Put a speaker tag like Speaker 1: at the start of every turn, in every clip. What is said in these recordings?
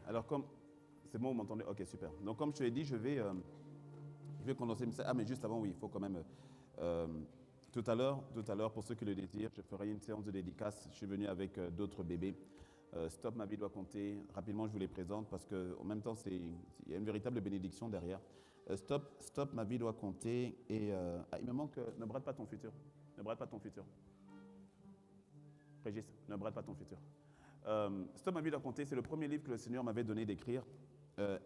Speaker 1: Alors, comme... C'est bon, vous m'entendez? Ok, super. Donc, comme je te l'ai dit, je vais condenser. Ah, mais juste avant, oui, il faut quand même... tout à l'heure, pour ceux qui le désirent, je ferai une séance de dédicace. Je suis venu avec d'autres bébés. Stop, ma vie doit compter. Rapidement, je vous les présente parce qu'en même temps, il y a une véritable bénédiction derrière. Stop, ma vie doit compter. Et il me manque... ne brade pas ton futur. Ne brade pas ton futur. Régis, ne brade pas ton futur. Stop, ma vie doit compter. C'est le premier livre que le Seigneur m'avait donné d'écrire.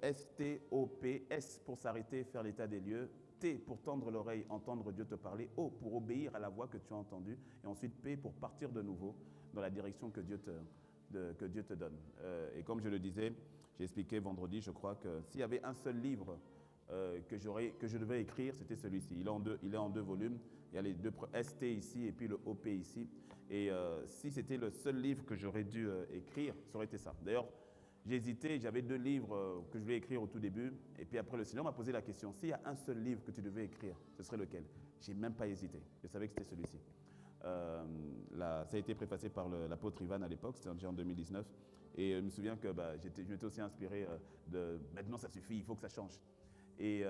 Speaker 1: S-T-O-P, S pour s'arrêter, faire l'état des lieux. T pour tendre l'oreille, entendre Dieu te parler. O pour obéir à la voix que tu as entendue. Et ensuite P pour partir de nouveau dans la direction que Dieu te donne. Et comme je le disais, j'ai expliqué vendredi, je crois que s'il y avait un seul livre que je devais écrire, c'était celui-ci. Il est en deux volumes. Il y a les deux ST ici et puis le OP ici. Et si c'était le seul livre que j'aurais dû écrire, ça aurait été ça. D'ailleurs, j'ai hésité, j'avais 2 livres que je voulais écrire au tout début. Et puis après, le Seigneur m'a posé la question, s'il y a un seul livre que tu devais écrire, ce serait lequel? Je n'ai même pas hésité. Je savais que c'était celui-ci. Ça a été préfacé par l'apôtre Ivan à l'époque, c'était déjà en 2019. Et je me souviens que je m'étais aussi inspiré de « maintenant ça suffit, il faut que ça change ». Et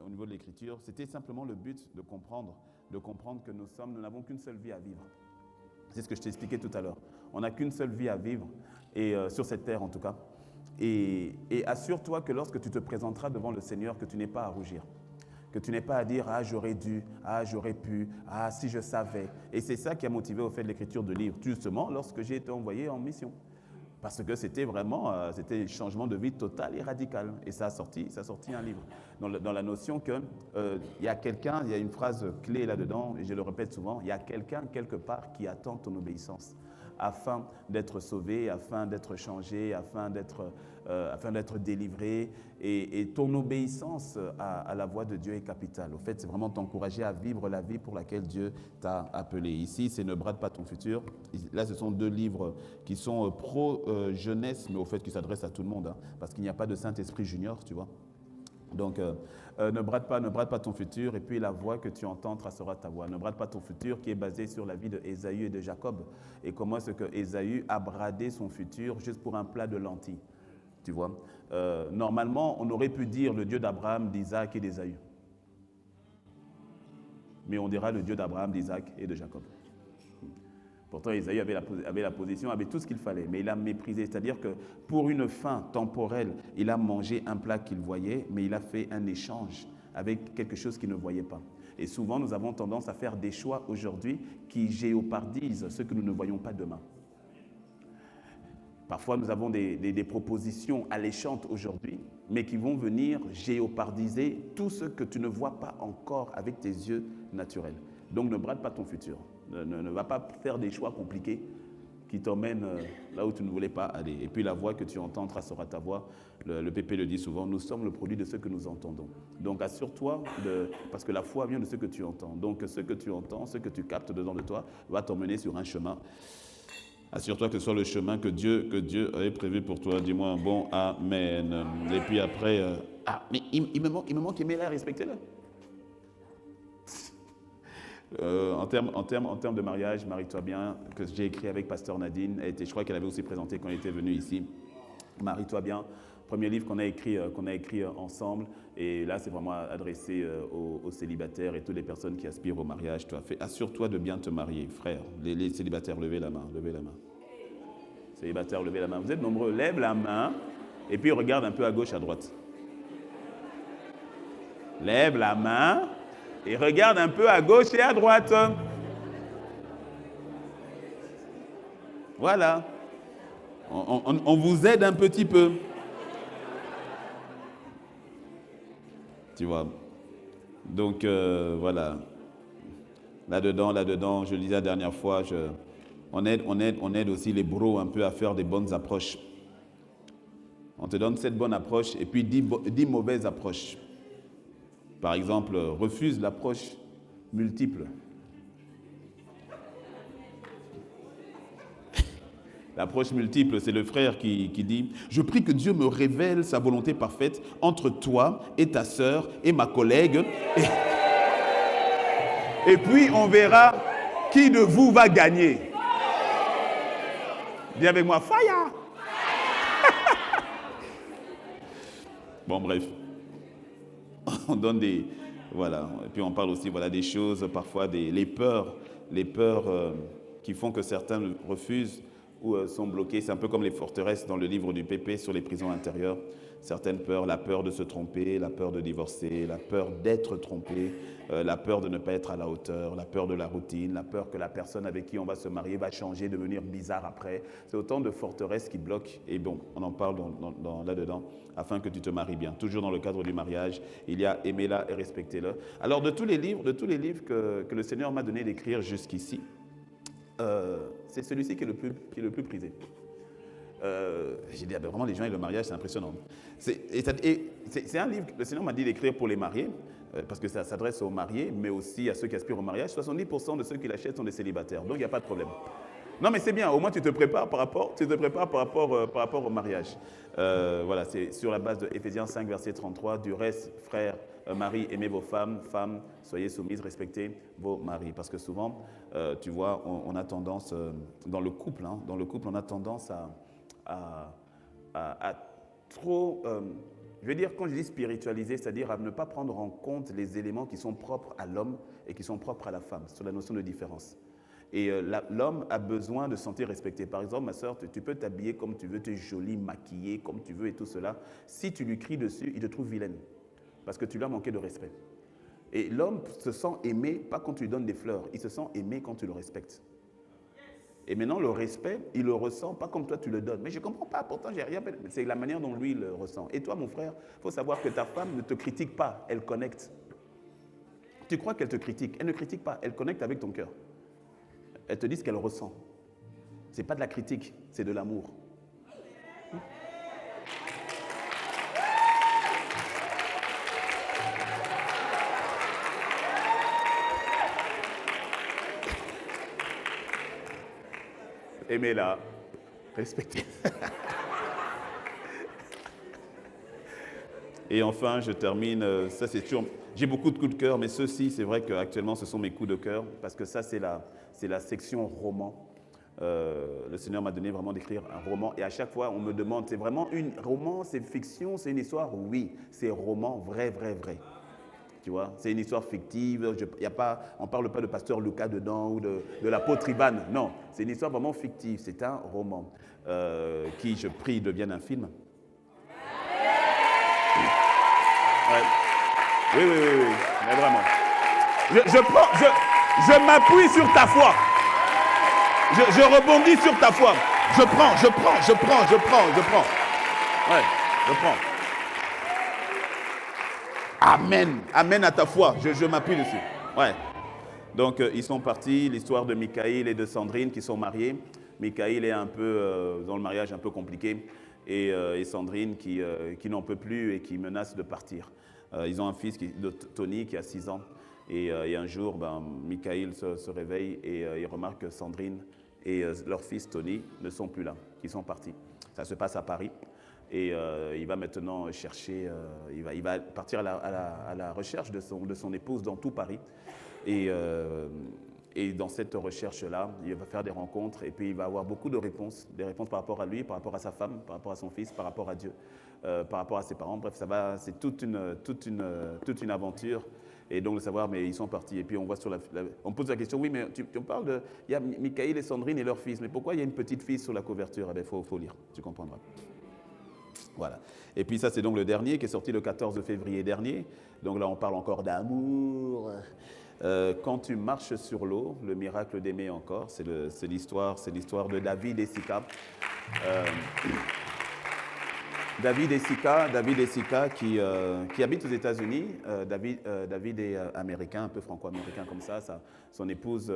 Speaker 1: au niveau de l'écriture, c'était simplement le but de comprendre que nous n'avons qu'une seule vie à vivre. C'est ce que je t'ai expliqué tout à l'heure. On n'a qu'une seule vie à vivre, et sur cette terre en tout cas. Et assure-toi que lorsque tu te présenteras devant le Seigneur, que tu n'aies pas à rougir. Que tu n'aies pas à dire « Ah, j'aurais dû, ah, j'aurais pu, ah, si je savais ». Et c'est ça qui a motivé au fait de l'écriture de livres, justement lorsque j'ai été envoyé en mission. Parce que c'était vraiment un changement de vie total et radical. Et ça a sorti un livre. Dans la notion qu'il y a quelqu'un, il y a une phrase clé là-dedans, et je le répète souvent, il y a quelqu'un quelque part qui attend ton obéissance afin d'être sauvé, afin d'être changé, afin d'être délivré. Et ton obéissance à la voix de Dieu est capitale. Au fait, c'est vraiment t'encourager à vivre la vie pour laquelle Dieu t'a appelé. Ici, c'est « Ne brade pas ton futur ». Là, ce sont 2 livres qui sont pro-jeunesse, mais au fait qui s'adressent à tout le monde, hein, parce qu'il n'y a pas de Saint-Esprit junior, tu vois. Donc, ne brade pas ton futur, et puis la voix que tu entends tracera ta voix. Ne brade pas ton futur, qui est basé sur la vie d'Ésaü et de Jacob. Et comment est-ce que Ésaü a bradé son futur juste pour un plat de lentilles, tu vois. Normalement, on aurait pu dire le Dieu d'Abraham, d'Isaac et d'Ésaü. Mais on dira le Dieu d'Abraham, d'Isaac et de Jacob. Pourtant, Ésaü avait la position, avait tout ce qu'il fallait, mais il a méprisé. C'est-à-dire que pour une fin temporelle, il a mangé un plat qu'il voyait, mais il a fait un échange avec quelque chose qu'il ne voyait pas. Et souvent, nous avons tendance à faire des choix aujourd'hui qui géopardisent ce que nous ne voyons pas demain. Parfois, nous avons des propositions alléchantes aujourd'hui, mais qui vont venir géopardiser tout ce que tu ne vois pas encore avec tes yeux naturels. Donc, ne brade pas ton futur. Ne va pas faire des choix compliqués qui t'emmènent là où tu ne voulais pas aller. Et puis la voix que tu entends tracera ta voix. Le PP le dit souvent, nous sommes le produit de ce que nous entendons. Donc assure-toi, parce que la foi vient de ce que tu entends. Donc ce que tu entends, ce que tu captes dedans de toi, va t'emmener sur un chemin. Assure-toi que ce soit le chemin que Dieu avait prévu pour toi. Dis-moi un bon Amen. Et puis après, mais il me manque aimez-la, respectez-le. En termes de mariage, marie-toi bien, que j'ai écrit avec Pasteur Nadine, je crois qu'elle avait aussi présenté quand elle était venue ici. Marie-toi bien, premier livre qu'on a écrit ensemble, et là c'est vraiment adressé aux célibataires et toutes les personnes qui aspirent au mariage. Assure-toi de bien te marier, frère. Les célibataires, levez la main. Célibataires, levez la main. Vous êtes nombreux, lève la main, et puis regarde un peu à gauche, à droite. Lève la main. Et regarde un peu à gauche et à droite. Voilà. On vous aide un petit peu. Tu vois. Donc, voilà. Là-dedans, je le disais la dernière fois, on aide aussi les bros un peu à faire des bonnes approches. On te donne cette bonne approche et puis 10 mauvaises approches. Par exemple, refuse l'approche multiple. L'approche multiple, c'est le frère qui dit « Je prie que Dieu me révèle sa volonté parfaite entre toi et ta sœur et ma collègue. Et puis, on verra qui de vous va gagner. » Dis avec moi « Fire !» Bon, bref. On donne des... Voilà. Et puis on parle aussi des choses, parfois les peurs qui font que certains refusent ou sont bloqués. C'est un peu comme les forteresses dans le livre du PP sur les prisons intérieures. Certaines peurs, la peur de se tromper, la peur de divorcer, la peur d'être trompé, la peur de ne pas être à la hauteur, la peur de la routine, la peur que la personne avec qui on va se marier va changer, devenir bizarre après. C'est autant de forteresses qui bloquent. Et bon, on en parle là-dedans, afin que tu te maries bien. Toujours dans le cadre du mariage, il y a aimez-la et respectez-la. Alors, de tous les livres que le Seigneur m'a donné d'écrire jusqu'ici, c'est celui-ci qui est le plus prisé. J'ai dit, vraiment, les gens et le mariage, c'est impressionnant. C'est un livre que le Seigneur m'a dit d'écrire pour les mariés, parce que ça s'adresse aux mariés, mais aussi à ceux qui aspirent au mariage. 70% de ceux qui l'achètent sont des célibataires, donc il n'y a pas de problème. Non, mais c'est bien, au moins tu te prépares par rapport au mariage. Voilà, c'est sur la base de Éphésiens 5, verset 33. Du reste, frères, maris, aimez vos femmes, femmes, soyez soumises, respectez vos maris. Parce que souvent, tu vois, on a tendance, dans le couple, on a tendance à trop, je veux dire, quand je dis spiritualiser, c'est-à-dire à ne pas prendre en compte les éléments qui sont propres à l'homme et qui sont propres à la femme, sur la notion de différence. Et l'homme a besoin de se sentir respecté. Par exemple, ma soeur, tu peux t'habiller comme tu veux, tu es jolie, maquillée, comme tu veux et tout cela. Si tu lui cries dessus, il te trouve vilaine, parce que tu lui as manqué de respect. Et l'homme se sent aimé, pas quand tu lui donnes des fleurs, il se sent aimé quand tu le respectes. Et maintenant, le respect, il le ressent pas comme toi tu le donnes. Mais je ne comprends pas, pourtant, j'ai rien. C'est la manière dont lui il le ressent. Et toi, mon frère, il faut savoir que ta femme ne te critique pas, elle connecte. Tu crois qu'elle te critique, elle ne critique pas, elle connecte avec ton cœur. Elle te dit ce qu'elle ressent. Ce n'est pas de la critique, c'est de l'amour. Aimez-la, respectez. Et enfin, je termine, ça c'est sûr, j'ai beaucoup de coups de cœur, mais ceux-ci, c'est vrai qu'actuellement, ce sont mes coups de cœur, parce que ça, c'est la section roman. Le Seigneur m'a donné vraiment d'écrire un roman, et à chaque fois, on me demande, c'est vraiment un roman, c'est fiction, c'est une histoire? Oui, c'est roman, vrai. Tu vois, c'est une histoire fictive, on ne parle pas de pasteur Lucas dedans ou de l'apôtre Ivan, non, c'est une histoire vraiment fictive, c'est un roman qui, je prie, devienne un film. Ouais. Oui, mais vraiment. Je m'appuie sur ta foi. Je rebondis sur ta foi. Je prends. Ouais, je prends. Amen à ta foi. Je m'appuie dessus. Ouais. Donc, ils sont partis. L'histoire de Michaël et de Sandrine qui sont mariés. Michaël est un peu dans le mariage un peu compliqué. Et Sandrine qui n'en peut plus et qui menace de partir. Ils ont un fils, Tony, qui a 6 ans. Et un jour, Michaël se réveille et il remarque que Sandrine et leur fils, Tony, ne sont plus là. Ils sont partis. Ça se passe à Paris. Et il va maintenant chercher, il va partir à la recherche de son épouse dans tout Paris. Et dans cette recherche-là, il va faire des rencontres et puis il va avoir beaucoup de réponses. Des réponses par rapport à lui, par rapport à sa femme, par rapport à son fils, par rapport à Dieu, par rapport à ses parents. Bref, c'est toute une aventure. Et donc de savoir, mais ils sont partis. Et puis on voit on pose la question, oui, mais tu parles de... Il y a Michaël et Sandrine et leur fils. Mais pourquoi il y a une petite fille sur la couverture? Eh bien, il faut lire, tu comprendras. Voilà. Et puis ça, c'est donc le dernier qui est sorti le 14 février dernier. Donc là, on parle encore d'amour. Quand tu marches sur l'eau, le miracle d'aimer encore, c'est l'histoire de David et Sika. David et Sika qui habite aux États-Unis. David est américain, un peu franco-américain comme ça. Son épouse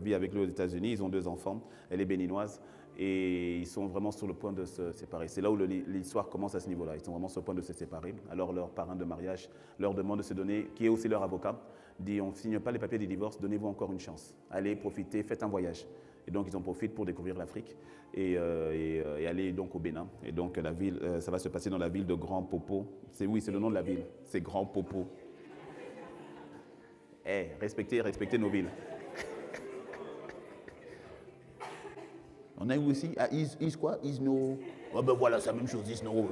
Speaker 1: vit avec lui aux États-Unis. Ils ont 2 enfants. Elle est béninoise. Et ils sont vraiment sur le point de se séparer. C'est là où l'histoire commence à ce niveau-là. Ils sont vraiment sur le point de se séparer. Alors leur parrain de mariage leur demande de se donner, qui est aussi leur avocat, dit on ne signe pas les papiers du divorce, donnez-vous encore une chance. Allez, profitez, faites un voyage. Et donc ils en profitent pour découvrir l'Afrique et aller donc au Bénin. Et donc la ville, ça va se passer dans la ville de Grand Popo. C'est le nom de la ville. C'est Grand Popo. Respectez nos villes. On a eu aussi à Is quoi? Isno. Oh ben voilà, c'est la même chose, Isno.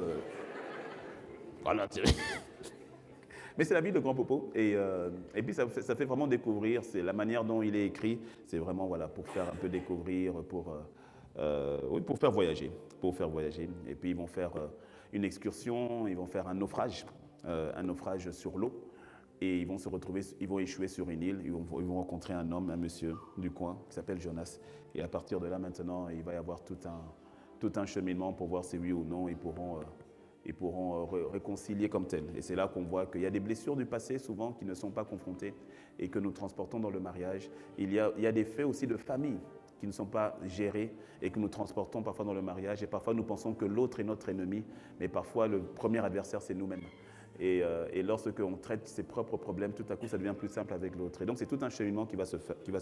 Speaker 1: Voilà, mais c'est la vie de Grand Popo. Et puis, ça fait vraiment découvrir. C'est la manière dont il est écrit. C'est vraiment voilà, pour faire un peu découvrir, oui, pour faire voyager. Pour faire voyager. Et puis, ils vont faire une excursion, ils vont faire un naufrage sur l'eau. Et ils vont se retrouver, ils vont échouer sur une île. Ils vont rencontrer un homme, un monsieur du coin qui s'appelle Jonas. Et à partir de là, maintenant, il va y avoir tout un cheminement pour voir si oui ou non ils pourront réconcilier comme tel. Et c'est là qu'on voit qu'il y a des blessures du passé, souvent, qui ne sont pas confrontées et que nous transportons dans le mariage. Il y a des faits aussi de famille qui ne sont pas gérés et que nous transportons parfois dans le mariage. Et parfois, nous pensons que l'autre est notre ennemi, mais parfois, le premier adversaire, c'est nous-mêmes. Et lorsqu'on traite ses propres problèmes, tout à coup, ça devient plus simple avec l'autre. Et donc, c'est tout un cheminement qui va se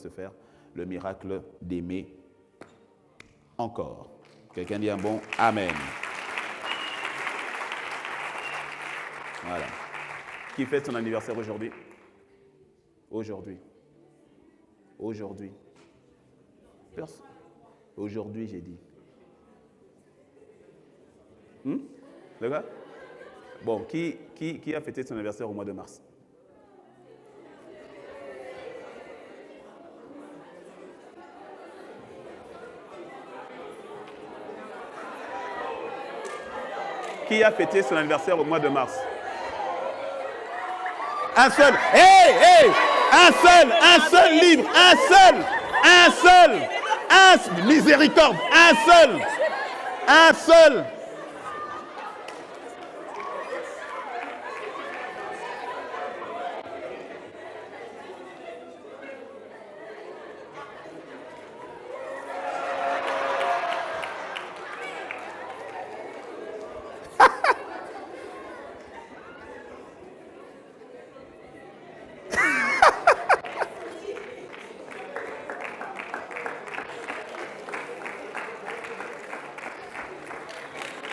Speaker 1: faire, le miracle d'aimer encore. Quelqu'un dit un bon Amen. Voilà. Qui fête son anniversaire aujourd'hui? Aujourd'hui. Aujourd'hui, j'ai dit. D'accord? Bon, qui a fêté son anniversaire au mois de mars? Qui a fêté son anniversaire au mois de mars? Un seul. Hey! Un seul livre. Miséricorde. Un seul.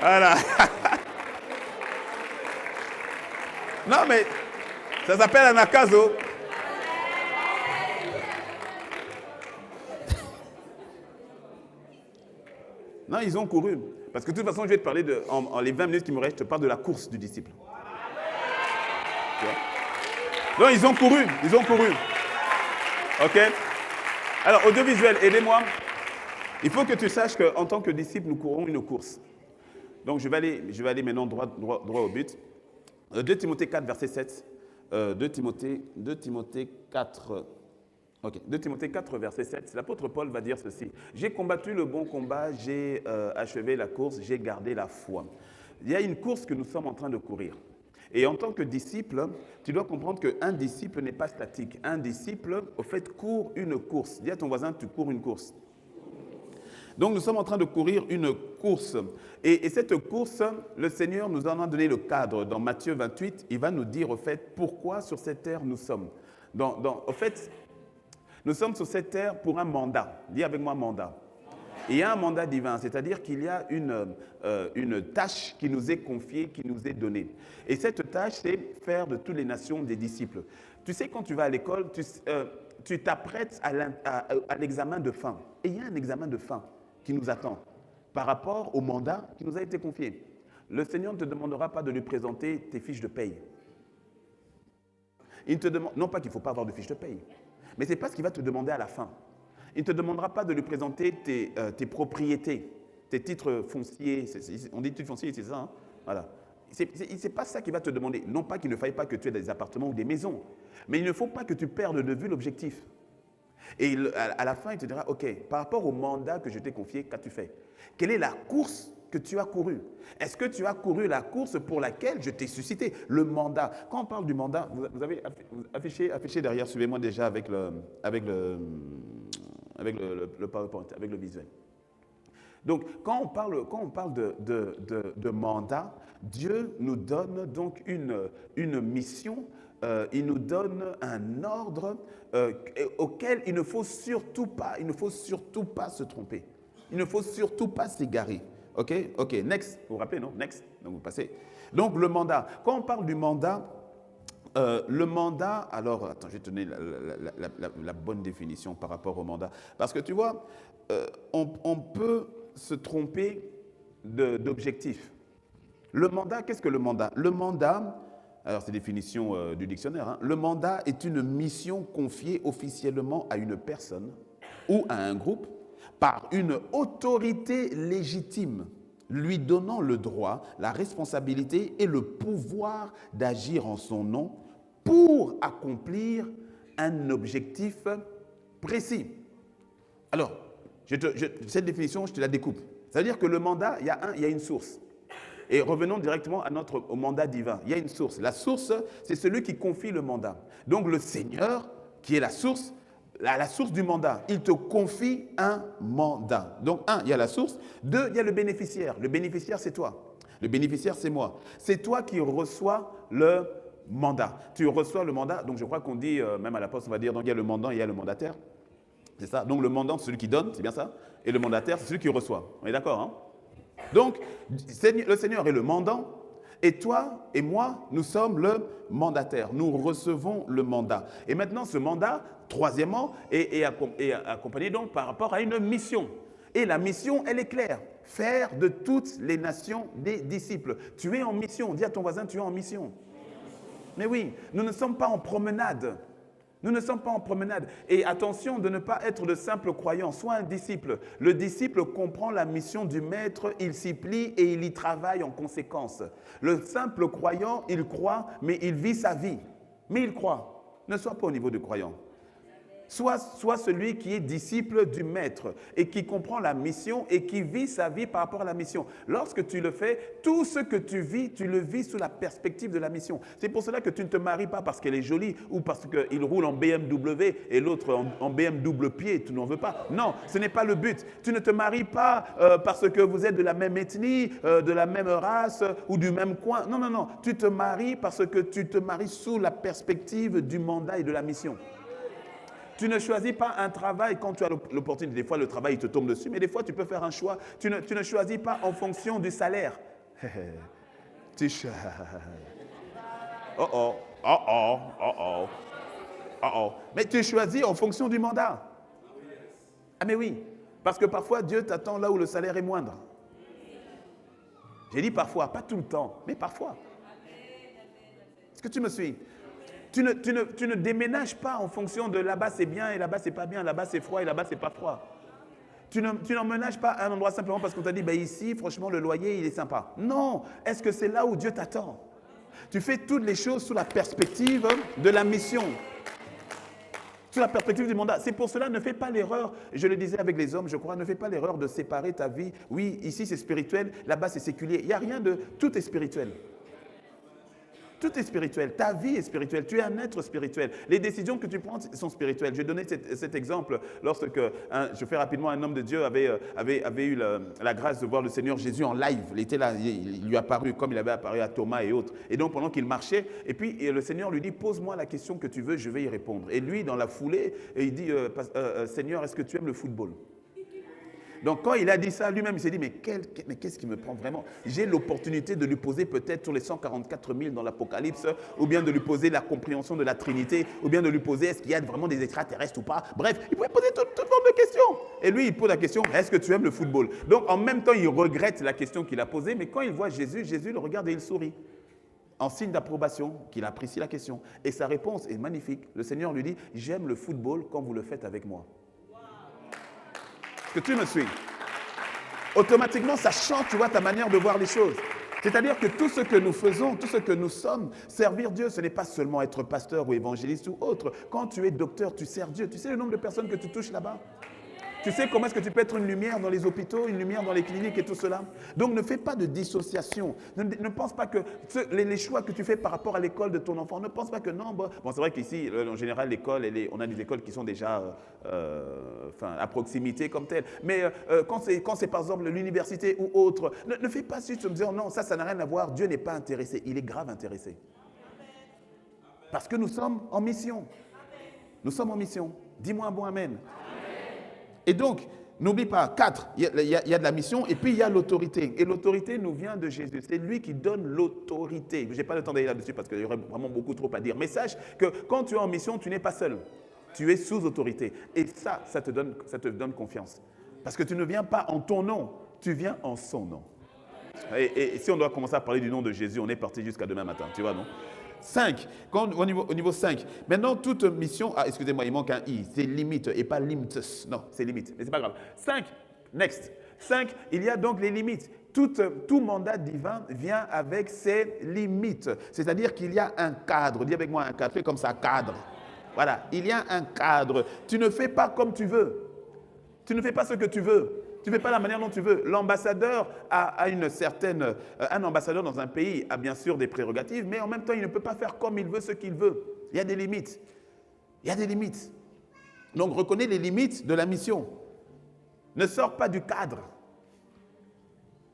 Speaker 1: Voilà. Non, mais ça s'appelle un akazo. Non, ils ont couru. Parce que de toute façon, je vais te parler en les 20 minutes qui me restent, je te parle de la course du disciple. Non, ils ont couru. OK? Alors, audiovisuel, aidez-moi. Il faut que tu saches qu'en tant que disciple, nous courons une course. Donc, je vais aller maintenant droit au but. 2 Timothée 4, verset 7. 2 Timothée 4. Ok, 2 Timothée 4, verset 7. L'apôtre Paul va dire ceci. J'ai combattu le bon combat, j'ai achevé la course, j'ai gardé la foi. Il y a une course que nous sommes en train de courir. Et en tant que disciple, tu dois comprendre qu'un disciple n'est pas statique. Un disciple, au fait, court une course. Dis à ton voisin, tu cours une course. Donc, nous sommes en train de courir une course. Et cette course, le Seigneur nous en a donné le cadre. Dans Matthieu 28, il va nous dire, au fait, pourquoi sur cette terre nous sommes. Au fait, nous sommes sur cette terre pour un mandat. Dis avec moi, mandat. Et il y a un mandat divin, c'est-à-dire qu'il y a une tâche qui nous est confiée, qui nous est donnée. Et cette tâche, c'est faire de toutes les nations des disciples. Tu sais, quand tu vas à l'école, tu t'apprêtes à l'examen de fin. Et il y a un examen de fin qui nous attend par rapport au mandat qui nous a été confié. Le Seigneur ne te demandera pas de lui présenter tes fiches de paye. Il te demande, non pas qu'il ne faut pas avoir de fiches de paye, mais c'est pas ce qu'il va te demander à la fin. Il ne te demandera pas de lui présenter tes propriétés, tes titres fonciers. On dit titres fonciers, c'est ça, hein? Voilà. Ce n'est pas ça qu'il va te demander. Non pas qu'il ne faille pas que tu aies des appartements ou des maisons, mais il ne faut pas que tu perdes de vue l'objectif. Et à la fin, il te dira, OK, par rapport au mandat que je t'ai confié, qu'as-tu fait? Quelle est la course que tu as courue? Est-ce que tu as couru la course pour laquelle je t'ai suscité? Le mandat. Quand on parle du mandat, vous avez affiché derrière, suivez-moi déjà avec le PowerPoint, avec le visuel. Donc, quand on parle de mandat, Dieu nous donne donc une mission, il nous donne un ordre auquel il ne faut surtout pas se tromper. Il ne faut surtout pas s'égarer. OK, next. Vous vous rappelez, non? Next. Donc, vous passez. Donc, le mandat. Quand on parle du mandat, alors, attends, je vais te donner la bonne définition par rapport au mandat. Parce que tu vois, on peut se tromper d'objectif. Le mandat, qu'est-ce que le mandat? Le mandat, alors c'est définition du dictionnaire, hein, le mandat est une mission confiée officiellement à une personne ou à un groupe par une autorité légitime, lui donnant le droit, la responsabilité et le pouvoir d'agir en son nom pour accomplir un objectif précis. Alors, cette définition, je te la découpe. Ça veut dire que le mandat, il y a une source. Et revenons directement au mandat divin. Il y a une source. La source, c'est celui qui confie le mandat. Donc le Seigneur, qui est la source du mandat, il te confie un mandat. Donc il y a la source. 2, il y a le bénéficiaire. Le bénéficiaire, c'est toi. Le bénéficiaire, c'est moi. C'est toi qui reçois le mandat. Tu reçois le mandat. Donc je crois qu'on dit, même à la poste, on va dire, donc il y a le mandant et il y a le mandataire. C'est ça. Donc le mandant, c'est celui qui donne, c'est bien ça. Et le mandataire, c'est celui qui reçoit. On est d'accord, hein? Donc, le Seigneur est le mandant, et toi et moi, nous sommes le mandataire. Nous recevons le mandat. Et maintenant, ce mandat, troisièmement, est accompagné donc par rapport à une mission. Et la mission, elle est claire. Faire de toutes les nations des disciples. Tu es en mission. Dis à ton voisin, tu es en mission. Mais oui, nous ne sommes pas en promenade. Nous ne sommes pas en promenade. Et attention de ne pas être de simples croyants. Sois un disciple. Le disciple comprend la mission du maître, il s'y plie et il y travaille en conséquence. Le simple croyant, il croit, mais il vit sa vie. Mais il croit. Ne sois pas au niveau du croyant. Sois celui qui est disciple du maître et qui comprend la mission et qui vit sa vie par rapport à la mission. Lorsque tu le fais, tout ce que tu vis, tu le vis sous la perspective de la mission. C'est pour cela que tu ne te maries pas parce qu'elle est jolie ou parce qu'il roule en BMW et l'autre en BM double pied, tu n'en veux pas. Non, ce n'est pas le but. Tu ne te maries pas parce que vous êtes de la même ethnie, de la même race ou du même coin. Non, non, non. Tu te maries parce que tu te maries sous la perspective du mandat et de la mission. Tu ne choisis pas un travail quand tu as l'opportunité. Des fois, le travail il te tombe dessus, mais des fois, tu peux faire un choix. Tu ne choisis pas en fonction du salaire. Mais tu choisis en fonction du mandat. Ah mais oui, parce que parfois, Dieu t'attend là où le salaire est moindre. J'ai dit parfois, pas tout le temps, mais parfois. Est-ce que tu me suis? Tu ne déménages pas en fonction de là-bas c'est bien et là-bas c'est pas bien, là-bas c'est froid et là-bas c'est pas froid. Tu n'emménages pas à un endroit simplement parce qu'on t'a dit, ben ici, franchement, le loyer, il est sympa. Non, est-ce que c'est là où Dieu t'attend? Tu fais toutes les choses sous la perspective de la mission, sous la perspective du mandat. C'est pour cela, ne fais pas l'erreur, je le disais avec les hommes, je crois, ne fais pas l'erreur de séparer ta vie. Oui, ici c'est spirituel, là-bas c'est séculier. Il n'y a rien de... Tout est spirituel. Tout est spirituel. Ta vie est spirituelle. Tu es un être spirituel. Les décisions que tu prends sont spirituelles. Je vais donner cet exemple lorsque, je fais rapidement, un homme de Dieu avait eu la grâce de voir le Seigneur Jésus en live. Il était là, il lui a apparu comme il avait apparu à Thomas et autres. Et donc, pendant qu'il marchait, et puis le Seigneur lui dit, pose-moi la question que tu veux, je vais y répondre. Et lui, dans la foulée, il dit, Seigneur, est-ce que tu aimes le football? Donc, quand il a dit ça, lui-même, il s'est dit, mais qu'est-ce qui me prend vraiment? J'ai l'opportunité de lui poser peut-être sur les 144 000 dans l'Apocalypse, ou bien de lui poser la compréhension de la Trinité, ou bien de lui poser, est-ce qu'il y a vraiment des extraterrestres ou pas? Bref, il pouvait poser toute forme de questions. Et lui, il pose la question, est-ce que tu aimes le football? Donc, en même temps, il regrette la question qu'il a posée, mais quand il voit Jésus, Jésus le regarde et il sourit, en signe d'approbation, qu'il apprécie la question. Et sa réponse est magnifique. Le Seigneur lui dit, j'aime le football quand vous le faites avec moi. Que tu me suis. Automatiquement, ça change, tu vois, ta manière de voir les choses. C'est-à-dire que tout ce que nous faisons, tout ce que nous sommes, servir Dieu, ce n'est pas seulement être pasteur ou évangéliste ou autre. Quand tu es docteur, tu sers Dieu. Tu sais le nombre de personnes que tu touches là-bas? Tu sais comment est-ce que tu peux être une lumière dans les hôpitaux, une lumière dans les cliniques et tout cela? Donc ne fais pas de dissociation. Ne pense pas que les choix que tu fais par rapport à l'école de ton enfant, ne pense pas que non. Bon, c'est vrai qu'ici, en général, l'école, on a des écoles qui sont déjà à proximité comme telles. Mais quand c'est par exemple l'université ou autre, ne fais pas juste en me disant non, ça n'a rien à voir. Dieu n'est pas intéressé. Il est grave intéressé. Parce que nous sommes en mission. Nous sommes en mission. Dis-moi un bon amen. Et donc, n'oublie pas, 4, il y a de la mission et puis il y a l'autorité. Et l'autorité nous vient de Jésus. C'est lui qui donne l'autorité. Je n'ai pas le temps d'aller là-dessus parce qu'il y aurait vraiment beaucoup trop à dire. Mais sache que quand tu es en mission, tu n'es pas seul. Tu es sous autorité. Et ça te donne confiance. Parce que tu ne viens pas en ton nom, tu viens en son nom. Et si on doit commencer à parler du nom de Jésus, on est parti jusqu'à demain matin, tu vois, non? 5, au niveau 5. Maintenant, toute mission, excusez-moi, il manque un I, c'est limite et pas limites. Non, c'est limite, mais c'est pas grave. 5, next. 5, il y a donc les limites. Tout mandat divin vient avec ses limites. C'est-à-dire qu'il y a un cadre. Dis avec moi un cadre, fais comme ça, cadre. Voilà, il y a un cadre. Tu ne fais pas comme tu veux. Tu ne fais pas ce que tu veux. Tu ne fais pas la manière dont tu veux. L'ambassadeur a une certaine... un ambassadeur dans un pays a bien sûr des prérogatives, mais en même temps, il ne peut pas faire comme il veut ce qu'il veut. Il y a des limites. Il y a des limites. Donc, reconnais les limites de la mission. Ne sors pas du cadre.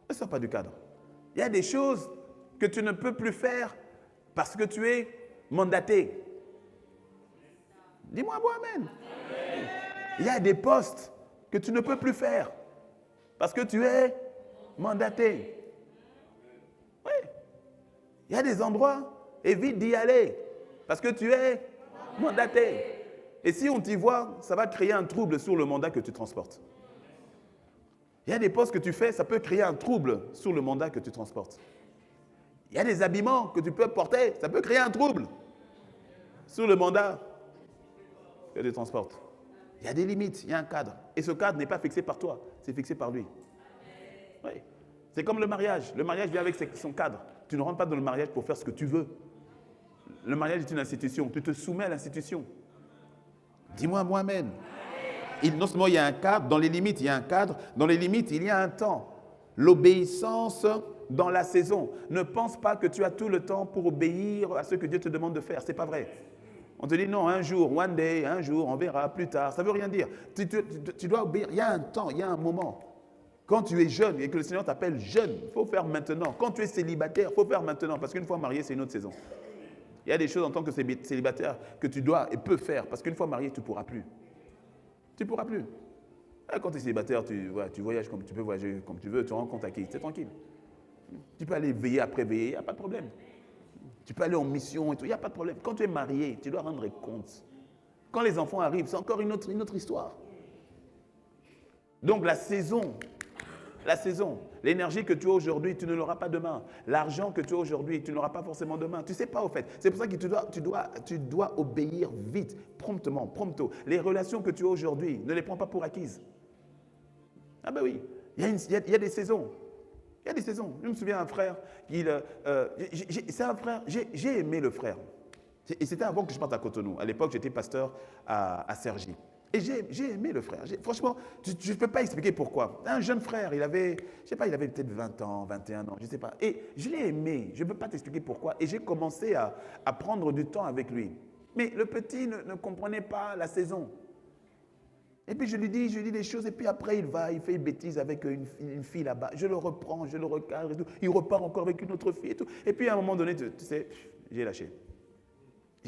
Speaker 1: Ne sors pas du cadre. Il y a des choses que tu ne peux plus faire parce que tu es mandaté. Dis-moi, bon, amen. Il y a des postes que tu ne peux plus faire parce que tu es mandaté. Oui. Il y a des endroits, évite d'y aller parce que tu es mandaté. Et si on t'y voit, ça va créer un trouble sur le mandat que tu transportes. Il y a des postes que tu fais, ça peut créer un trouble sur le mandat que tu transportes. Il y a des habillements que tu peux porter, ça peut créer un trouble sur le mandat que tu transportes. Il y a des limites, il y a un cadre. Et ce cadre n'est pas fixé par toi, c'est fixé par lui. Oui. C'est comme le mariage. Le mariage vient avec son cadre. Tu ne rentres pas dans le mariage pour faire ce que tu veux. Le mariage est une institution. Tu te soumets à l'institution. Dis-moi, moi, amen. Non seulement il y a un cadre, dans les limites, il y a un cadre. Dans les limites, il y a un temps. L'obéissance dans la saison. Ne pense pas que tu as tout le temps pour obéir à ce que Dieu te demande de faire. Ce n'est pas vrai. On te dit non, un jour, one day, un jour, on verra plus tard. Ça ne veut rien dire. Tu dois obéir. Il y a un temps, il y a un moment. Quand tu es jeune et que le Seigneur t'appelle jeune, il faut faire maintenant. Quand tu es célibataire, il faut faire maintenant. Parce qu'une fois marié, c'est une autre saison. Il y a des choses en tant que célibataire que tu dois et peux faire. Parce qu'une fois marié, tu ne pourras plus. Tu ne pourras plus. Quand tu es célibataire, tu voyages comme tu peux voyager comme tu veux. Tu rencontres à qui? C'est tranquille. Tu peux aller veiller après veiller, il n'y a pas de problème. Tu peux aller en mission et tout, il n'y a pas de problème. Quand tu es marié, tu dois rendre compte. Quand les enfants arrivent, c'est encore une autre histoire. Donc la saison, l'énergie que tu as aujourd'hui, tu ne l'auras pas demain. L'argent que tu as aujourd'hui, tu ne l'auras pas forcément demain. Tu ne sais pas au fait. C'est pour ça que tu dois obéir vite, prompto. Les relations que tu as aujourd'hui, ne les prends pas pour acquises. Ah ben oui, il y a des saisons. Il y a des saisons. Je me souviens d'un frère, c'est un frère, j'ai aimé le frère. Et c'était avant que je parte à Cotonou. À l'époque, j'étais pasteur à Cergy. Et j'ai aimé le frère. Franchement, je ne peux pas expliquer pourquoi. Un jeune frère, il avait peut-être 20 ans, 21 ans, je ne sais pas. Et je l'ai aimé. Je ne peux pas t'expliquer pourquoi. Et j'ai commencé à prendre du temps avec lui. Mais le petit ne comprenait pas la saison. Et puis je lui dis des choses, et puis après il fait une bêtise avec une fille là-bas. Je le reprends, je le recadre et tout. Il repart encore avec une autre fille et tout. Et puis à un moment donné, tu sais, j'ai lâché. Et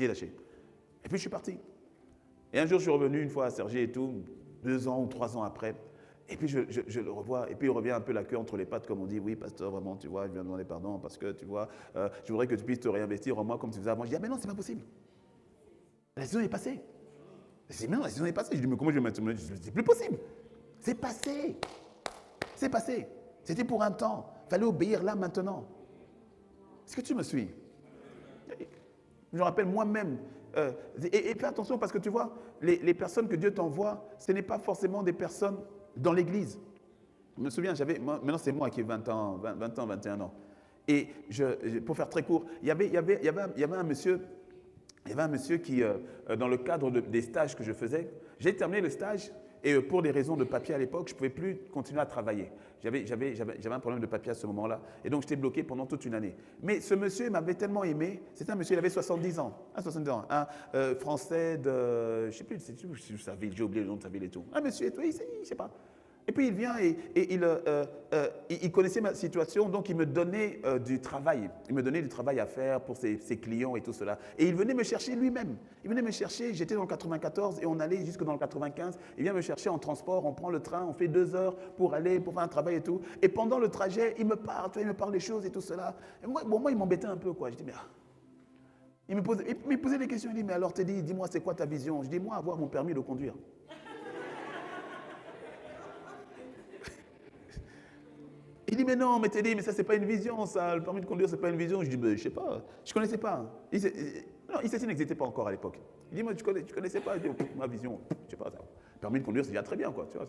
Speaker 1: puis je suis parti. Et un jour, je suis revenu une fois à Cergy et tout, 2 ans ou 3 ans après. Et puis je le revois, et puis il revient un peu la queue entre les pattes, comme on dit, oui, pasteur, vraiment, tu vois, je viens demander pardon parce que, tu vois, je voudrais que tu puisses te réinvestir en moi comme tu faisais avant. Je dis, ah mais non, c'est pas possible. La saison est passée. Je dis, mais non, la saison est passée. Je dis, mais comment je vais mettre? C'est plus possible. C'est passé. C'est passé. C'était pour un temps. Il fallait obéir là, maintenant. Est-ce que tu me suis? Je me rappelle moi-même. Et fais attention parce que tu vois, les personnes que Dieu t'envoie, ce n'est pas forcément des personnes dans l'église. Je me souviens, maintenant c'est moi qui ai 20 ans, 21 ans. Et pour faire très court, il y avait un monsieur qui, dans le cadre des stages que je faisais, j'ai terminé le stage et pour des raisons de papier à l'époque, je ne pouvais plus continuer à travailler. J'avais un problème de papier à ce moment-là et donc j'étais bloqué pendant toute une année. Mais ce monsieur m'avait tellement aimé, c'était un monsieur, il avait 70 ans, un français de, je ne sais plus sa ville, j'ai oublié le nom de sa ville et tout. Un monsieur et tout, il ne sait pas. Et puis il vient et il connaissait ma situation, donc il me donnait du travail. Il me donnait du travail à faire pour ses clients et tout cela. Et il venait me chercher lui-même. Il venait me chercher, j'étais dans le 94 et on allait jusque dans le 95. Il vient me chercher en transport, on prend le train, on fait 2 heures pour faire un travail et tout. Et pendant le trajet, il me parle, il me parle des choses et tout cela. Et moi il m'embêtait un peu, quoi. Je dis, mais il me posait des questions, il dit, mais alors Teddy, dis-moi, c'est quoi ta vision? Je dis, moi, avoir mon permis de conduire. Il dit, mais non, mais t'es dit, mais ça, c'est pas une vision, ça. Le permis de conduire, c'est pas une vision. Je dis, ben, je sais pas, je connaissais pas. Non, ICC n'existait pas encore à l'époque. Il dit, moi, tu connaissais pas. Je dis, ma vision, je sais pas, ça. Le permis de conduire, c'est déjà très bien, quoi, tu vois.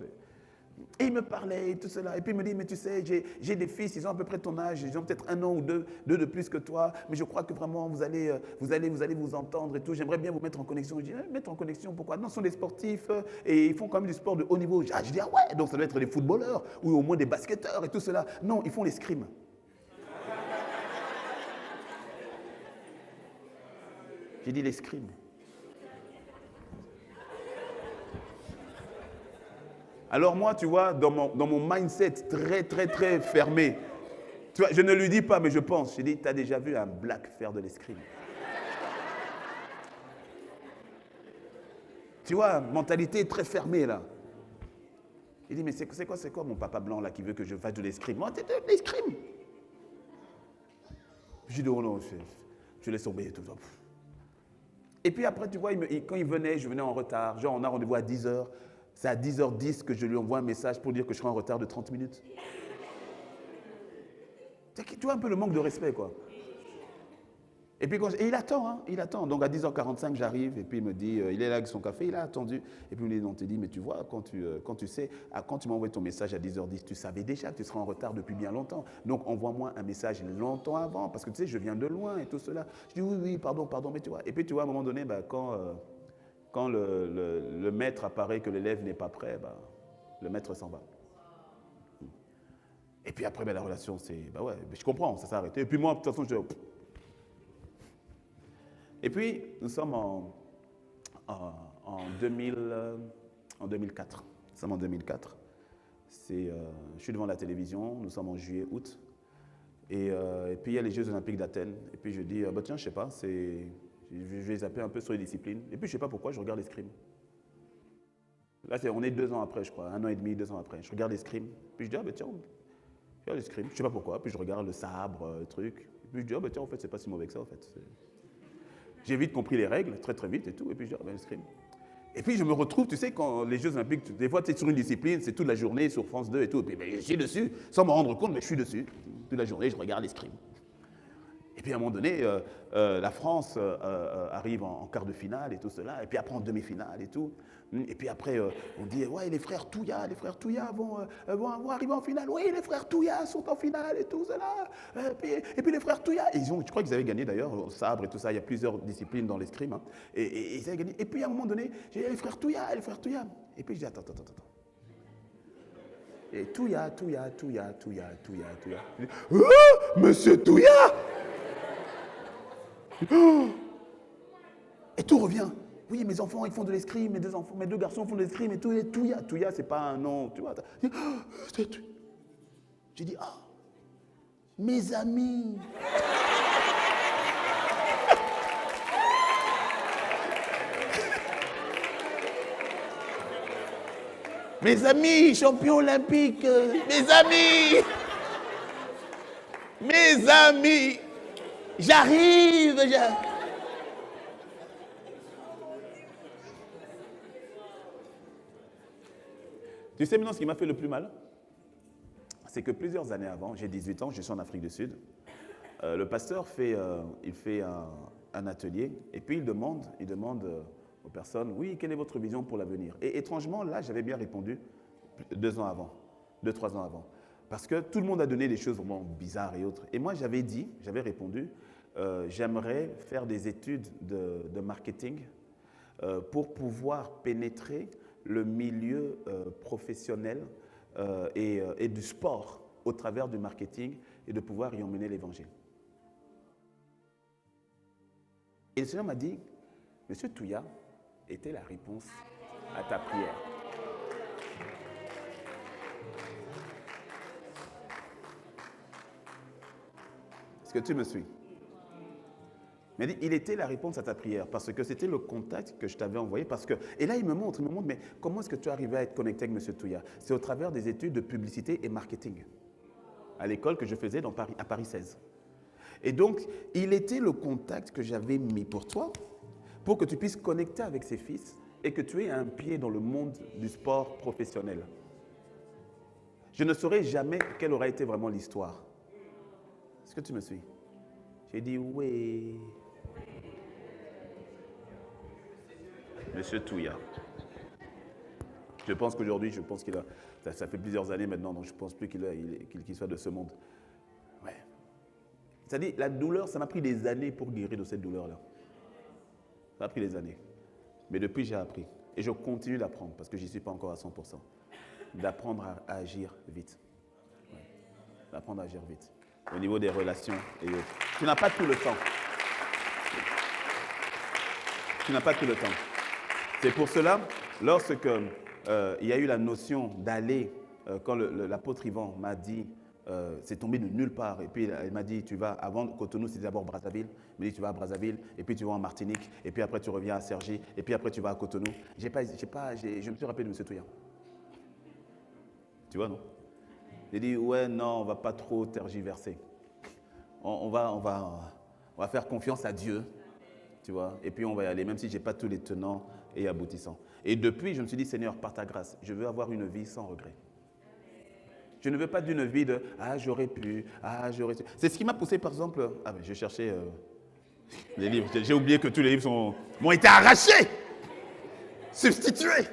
Speaker 1: Et il me parlait et tout cela. Et puis il me dit, mais tu sais, j'ai des fils, ils ont à peu près ton âge, ils ont peut-être 1 an ou deux de plus que toi, mais je crois que vraiment vous allez vous entendre et tout. J'aimerais bien vous mettre en connexion. Je dis, mettre en connexion, pourquoi? Non, ce sont des sportifs et ils font quand même du sport de haut niveau. Je dis, ah ouais, donc ça doit être des footballeurs ou au moins des basketteurs et tout cela. Non, ils font l'escrime. J'ai dit l'escrime. Alors moi, tu vois, dans mon mindset très, très, très fermé, tu vois, je ne lui dis pas, mais je pense. J'ai dit, tu as déjà vu un black faire de l'escrime? Tu vois, mentalité très fermée, là. Il dit, mais c'est quoi mon papa blanc, là, qui veut que je fasse de l'escrime? Moi, c'est de l'escrime. J'ai dit, oh non, je laisse tomber tout ça. Et puis après, tu vois, quand il venait, je venais en retard. Genre, on a rendez-vous à 10h. C'est à 10h10 que je lui envoie un message pour dire que je serai en retard de 30 minutes. Tu vois un peu le manque de respect, quoi. Et puis il attend, hein, il attend. Donc à 10h45, j'arrive et puis il me dit, il est là avec son café, il a attendu. Et puis il me dit, non, tu dis, mais tu vois, quand tu m'as envoyé ton message à 10h10, tu savais déjà que tu serais en retard depuis bien longtemps. Donc envoie-moi un message longtemps avant, parce que tu sais, je viens de loin et tout cela. Je dis, oui, pardon, mais tu vois. Et puis tu vois, à un moment donné, quand le maître apparaît que l'élève n'est pas prêt, le maître s'en va. Et puis après, la relation, c'est, ouais, je comprends, ça s'est arrêté. Et puis moi, de toute façon, Et puis, nous sommes en 2004. Nous sommes en 2004. Je suis devant la télévision, nous sommes en juillet, août. Et puis, il y a les Jeux Olympiques d'Athènes. Et puis, je dis, tiens, je sais pas, je vais zapper un peu sur les disciplines. Et puis, je sais pas pourquoi, je regarde l'escrime. Là, on est 2 ans après, je crois, 1 an et demi, 2 ans après. Je regarde l'escrime. Puis, je dis, tiens, je regarde l'escrime. Je sais pas pourquoi. Puis, je regarde le sabre, le truc. Et puis, je dis, tiens, en fait, c'est pas si mauvais que ça, en fait. J'ai vite compris les règles, très très vite et tout, et puis je dis, l'escrime. Et puis je me retrouve, tu sais, quand les Jeux Olympiques, des fois tu es sur une discipline, c'est toute la journée sur France 2 et tout, et puis je suis dessus, sans me rendre compte, mais je suis dessus. Toute la journée, je regarde l'escrime. Et puis à un moment donné, la France arrive en quart de finale et tout cela, et puis après en demi-finale et tout. Et puis après, on dit, ouais, les frères Touya vont arriver en finale. Oui, les frères Touya sont en finale et tout cela. Et puis les frères Touya, je crois qu'ils avaient gagné d'ailleurs, au sabre et tout ça, il y a plusieurs disciplines dans l'escrime. Hein, et ils avaient gagné. Et puis à un moment donné, j'ai dit, les frères Touya. Et puis je dis, attends. Et Touya. Oh, monsieur Touya! Et tout revient. Oui, mes enfants, ils font de l'escrime, mes 2 garçons font de l'escrime et tout. Et Touya, c'est pas un nom, tu vois. J'ai dit, mes amis. Mes amis, champions olympiques, mes amis, j'arrive. Tu sais maintenant ce qui m'a fait le plus mal? C'est que plusieurs années avant, j'ai 18 ans, je suis en Afrique du Sud, le pasteur fait un atelier et puis il demande aux personnes, oui, quelle est votre vision pour l'avenir? Et étrangement, là, j'avais bien répondu 2 ans avant, 2-3 ans avant. Parce que tout le monde a donné des choses vraiment bizarres et autres. Et moi, j'avais répondu, j'aimerais faire des études de marketing pour pouvoir pénétrer le milieu professionnel et du sport au travers du marketing et de pouvoir y emmener l'évangile. Et le Seigneur m'a dit, Monsieur Touya était la réponse à ta prière. Est-ce que tu me suis? Il m'a dit, il était la réponse à ta prière parce que c'était le contact que je t'avais envoyé. Et là, il me montre, mais comment est-ce que tu arrivais à être connecté avec M. Touya? C'est au travers des études de publicité et marketing à l'école que je faisais à Paris 16. Et donc, il était le contact que j'avais mis pour toi, pour que tu puisses connecter avec ses fils et que tu aies un pied dans le monde du sport professionnel. Je ne saurais jamais quelle aurait été vraiment l'histoire. Est-ce que tu me suis? J'ai dit oui. Monsieur Touya. Je pense qu'aujourd'hui, ça fait plusieurs années maintenant, donc je ne pense plus qu'il soit de ce monde. Ouais. C'est-à-dire, la douleur, ça m'a pris des années pour guérir de cette douleur-là. Ça m'a pris des années. Mais depuis, j'ai appris. Et je continue d'apprendre, parce que je n'y suis pas encore à 100%. D'apprendre à agir vite. Ouais. D'apprendre à agir vite. Au niveau des relations et autres. Tu n'as pas tout le temps. Tu n'as pas tout le temps. C'est pour cela, lorsque il y a eu la notion d'aller, quand l'apôtre Yvan m'a dit, c'est tombé de nulle part, et puis il m'a dit, tu vas, avant Cotonou, c'était d'abord Brazzaville, il m'a dit, tu vas à Brazzaville, et puis tu vas en Martinique, et puis après tu reviens à Cergy, et puis après tu vas à Cotonou. Je me suis rappelé de M. Touya. Tu vois, non? J'ai dit, ouais, non, on ne va pas trop tergiverser. On va faire confiance à Dieu, tu vois, et puis on va y aller, même si je n'ai pas tous les tenants et aboutissants. Et depuis, je me suis dit, Seigneur, par ta grâce, je veux avoir une vie sans regret. Je ne veux pas d'une vie de « Ah, j'aurais pu, ah, j'aurais pu ». C'est ce qui m'a poussé, par exemple… Ah, mais je cherchais les livres. J'ai oublié que tous les livres m'ont été arrachés, substitués.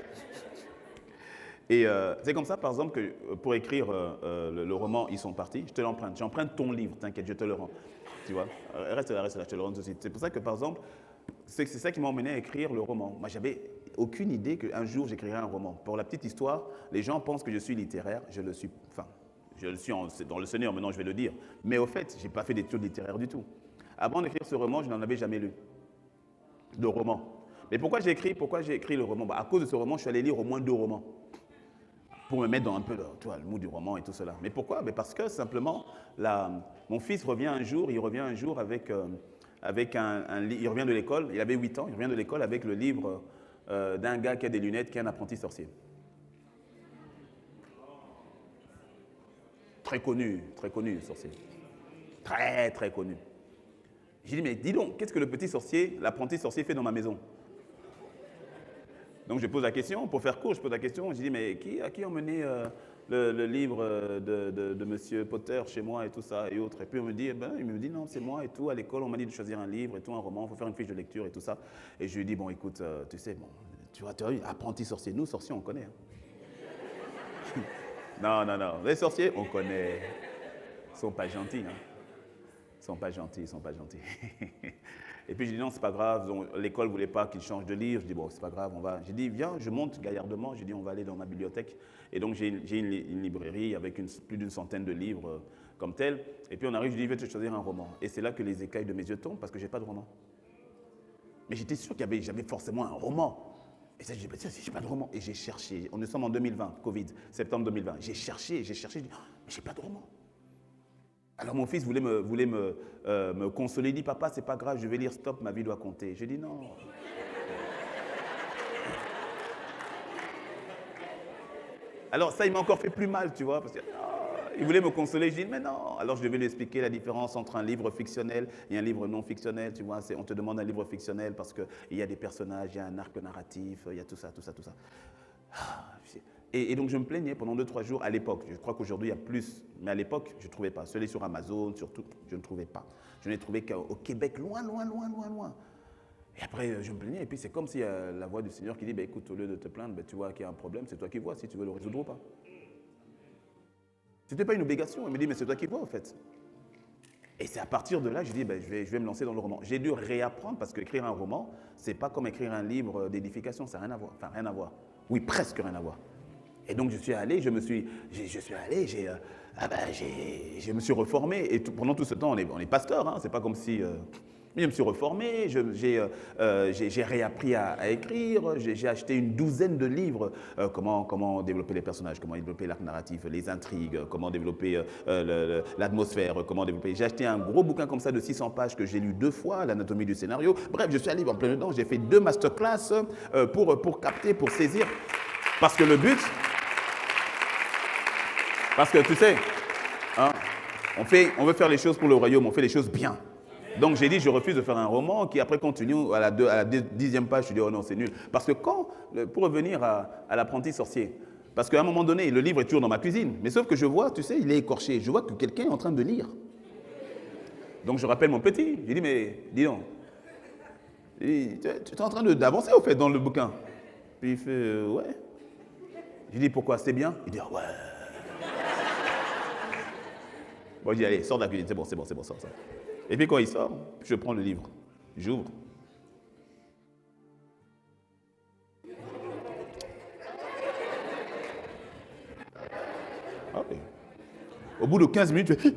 Speaker 1: Et c'est comme ça, par exemple, que pour écrire le roman « Ils sont partis », je te l'emprunte. J'emprunte ton livre, t'inquiète, je te le rends. Tu vois, reste là, je te le rends tout de suite. C'est pour ça que, par exemple, c'est ça qui m'a emmené à écrire le roman. Moi, j'avais aucune idée qu'un jour, j'écrirais un roman. Pour la petite histoire, les gens pensent que je suis littéraire. Je le suis dans le Seigneur, maintenant je vais le dire. Mais au fait, je n'ai pas fait d'études littéraires du tout. Avant d'écrire ce roman, je n'en avais jamais lu de roman. Mais pourquoi j'ai écrit le roman? À cause de ce roman, je suis allé lire au moins 2 romans. Pour me mettre dans un peu le mood du roman et tout cela. Mais pourquoi? Parce que simplement, mon fils revient un jour avec il revient de l'école, il avait 8 ans, il revient de l'école avec le livre d'un gars qui a des lunettes, qui est un apprenti sorcier. Très connu, sorcier. Très, très connu. J'ai dit, mais dis donc, qu'est-ce que l'apprenti sorcier fait dans ma maison? Donc je pose la question, pour faire court, je pose la question, je dis, mais à qui a emmené le livre de M. Potter chez moi et tout ça et autres? Et puis il me dit, non, c'est moi et tout, à l'école, on m'a dit de choisir un livre et tout, un roman, il faut faire une fiche de lecture et tout ça. Et je lui dis, bon, écoute, tu sais, tu vois, apprenti sorcier, nous, sorciers, on connaît. Hein. Non, les sorciers, on connaît. Ils ne sont pas gentils, hein. Ils ne sont pas gentils. Et puis je dis non, c'est pas grave, l'école ne voulait pas qu'il change de livre. Je dis bon, c'est pas grave, on va. J'ai dit viens, je monte gaillardement, je dis on va aller dans ma bibliothèque. Et donc j'ai une librairie avec plus d'une centaine de livres comme tel. Et puis on arrive, je dis je vais te choisir un roman. Et c'est là que les écailles de mes yeux tombent parce que je n'ai pas de roman. Mais j'étais sûr j'avais forcément un roman. Et ça, je dis si j'ai pas de roman. Et j'ai cherché, nous sommes en 2020, Covid, septembre 2020. J'ai cherché, je dis mais j'ai pas de roman. Alors mon fils voulait me consoler, il dit, papa, c'est pas grave, je vais lire Stop, ma vie doit compter. Je dis non. Alors ça, il m'a encore fait plus mal, tu vois, parce que il voulait me consoler, je dis, mais non. Alors je devais lui expliquer la différence entre un livre fictionnel et un livre non fictionnel, tu vois. On te demande un livre fictionnel parce qu'il y a des personnages, il y a un arc narratif, il y a tout ça. Et donc je me plaignais pendant 2-3 jours à l'époque. Je crois qu'aujourd'hui il y a plus, mais à l'époque je ne trouvais pas. Celui sur Amazon, surtout, je ne trouvais pas. Je n'ai trouvé qu'au Québec, loin. Et après je me plaignais, et puis c'est comme si la voix du Seigneur qui dit, écoute, au lieu de te plaindre, tu vois qu'il y a un problème, c'est toi qui vois si tu veux le résoudre ou pas. Ce n'était pas une obligation, il me dit, mais c'est toi qui vois en fait. Et c'est à partir de là, je dis, je vais me lancer dans le roman. J'ai dû réapprendre parce qu'écrire un roman, c'est pas comme écrire un livre d'édification, ça n'a rien à voir. Enfin, rien à voir. Oui, presque rien à voir. Et donc je suis allé, je me suis reformé. Et pendant tout ce temps, on est pasteur, hein, c'est pas comme si… je me suis reformé, j'ai réappris à écrire, j'ai acheté une douzaine de livres, comment développer les personnages, comment développer l'arc narratif, les intrigues, comment développer l'atmosphère, comment développer… J'ai acheté un gros bouquin comme ça de 600 pages que j'ai lu 2 fois, l'anatomie du scénario. Bref, je suis allé en plein dedans, j'ai fait 2 masterclass pour capter, pour saisir. Parce que le but… Parce que tu sais, hein, on veut faire les choses pour le royaume, on fait les choses bien. Donc j'ai dit, je refuse de faire un roman qui après continue à la 10e page, je dis, oh non, c'est nul. Parce que pour revenir à l'apprenti sorcier, Parce qu'à un moment donné, le livre est toujours dans ma cuisine. Mais sauf que je vois, tu sais, il est écorché. Je vois que quelqu'un est en train de lire. Donc je rappelle mon petit. Je dis, mais dis donc, tu es en train d'avancer au fait dans le bouquin. Puis il fait, ouais. Je dis, pourquoi? C'est bien? Il dit, ouais. Bon, je dis, allez, sors de la cuisine. C'est bon, sors. Et puis quand il sort, je prends le livre. J'ouvre. Ah oui. Au bout de 15 minutes, tu fais...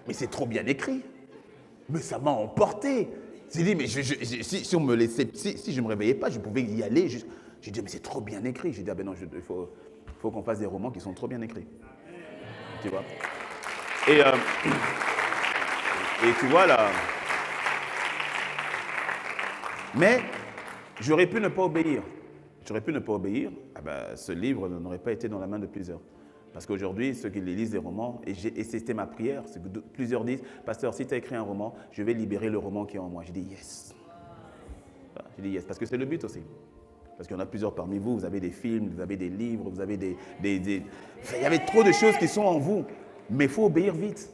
Speaker 1: Mais c'est trop bien écrit. Mais ça m'a emporté. J'ai dit, mais si on me laissait, si je ne me réveillais pas, je pouvais y aller. J'ai dit, mais c'est trop bien écrit. J'ai dit, ah ben non, il faut qu'on fasse des romans qui sont trop bien écrits. Tu vois. Et tu vois là. Mais j'aurais pu ne pas obéir. Ah ben, ce livre n'aurait pas été dans la main de plusieurs. Parce qu'aujourd'hui, ceux qui lisent des romans, et c'était ma prière, c'est que plusieurs disent, pasteur, si tu as écrit un roman, je vais libérer le roman qui est en moi. J'ai dit yes. Voilà, j'ai dit yes, parce que c'est le but aussi. Parce qu'il y en a plusieurs parmi vous, vous avez des films, vous avez des livres, vous avez il y avait trop de choses qui sont en vous, mais il faut obéir vite.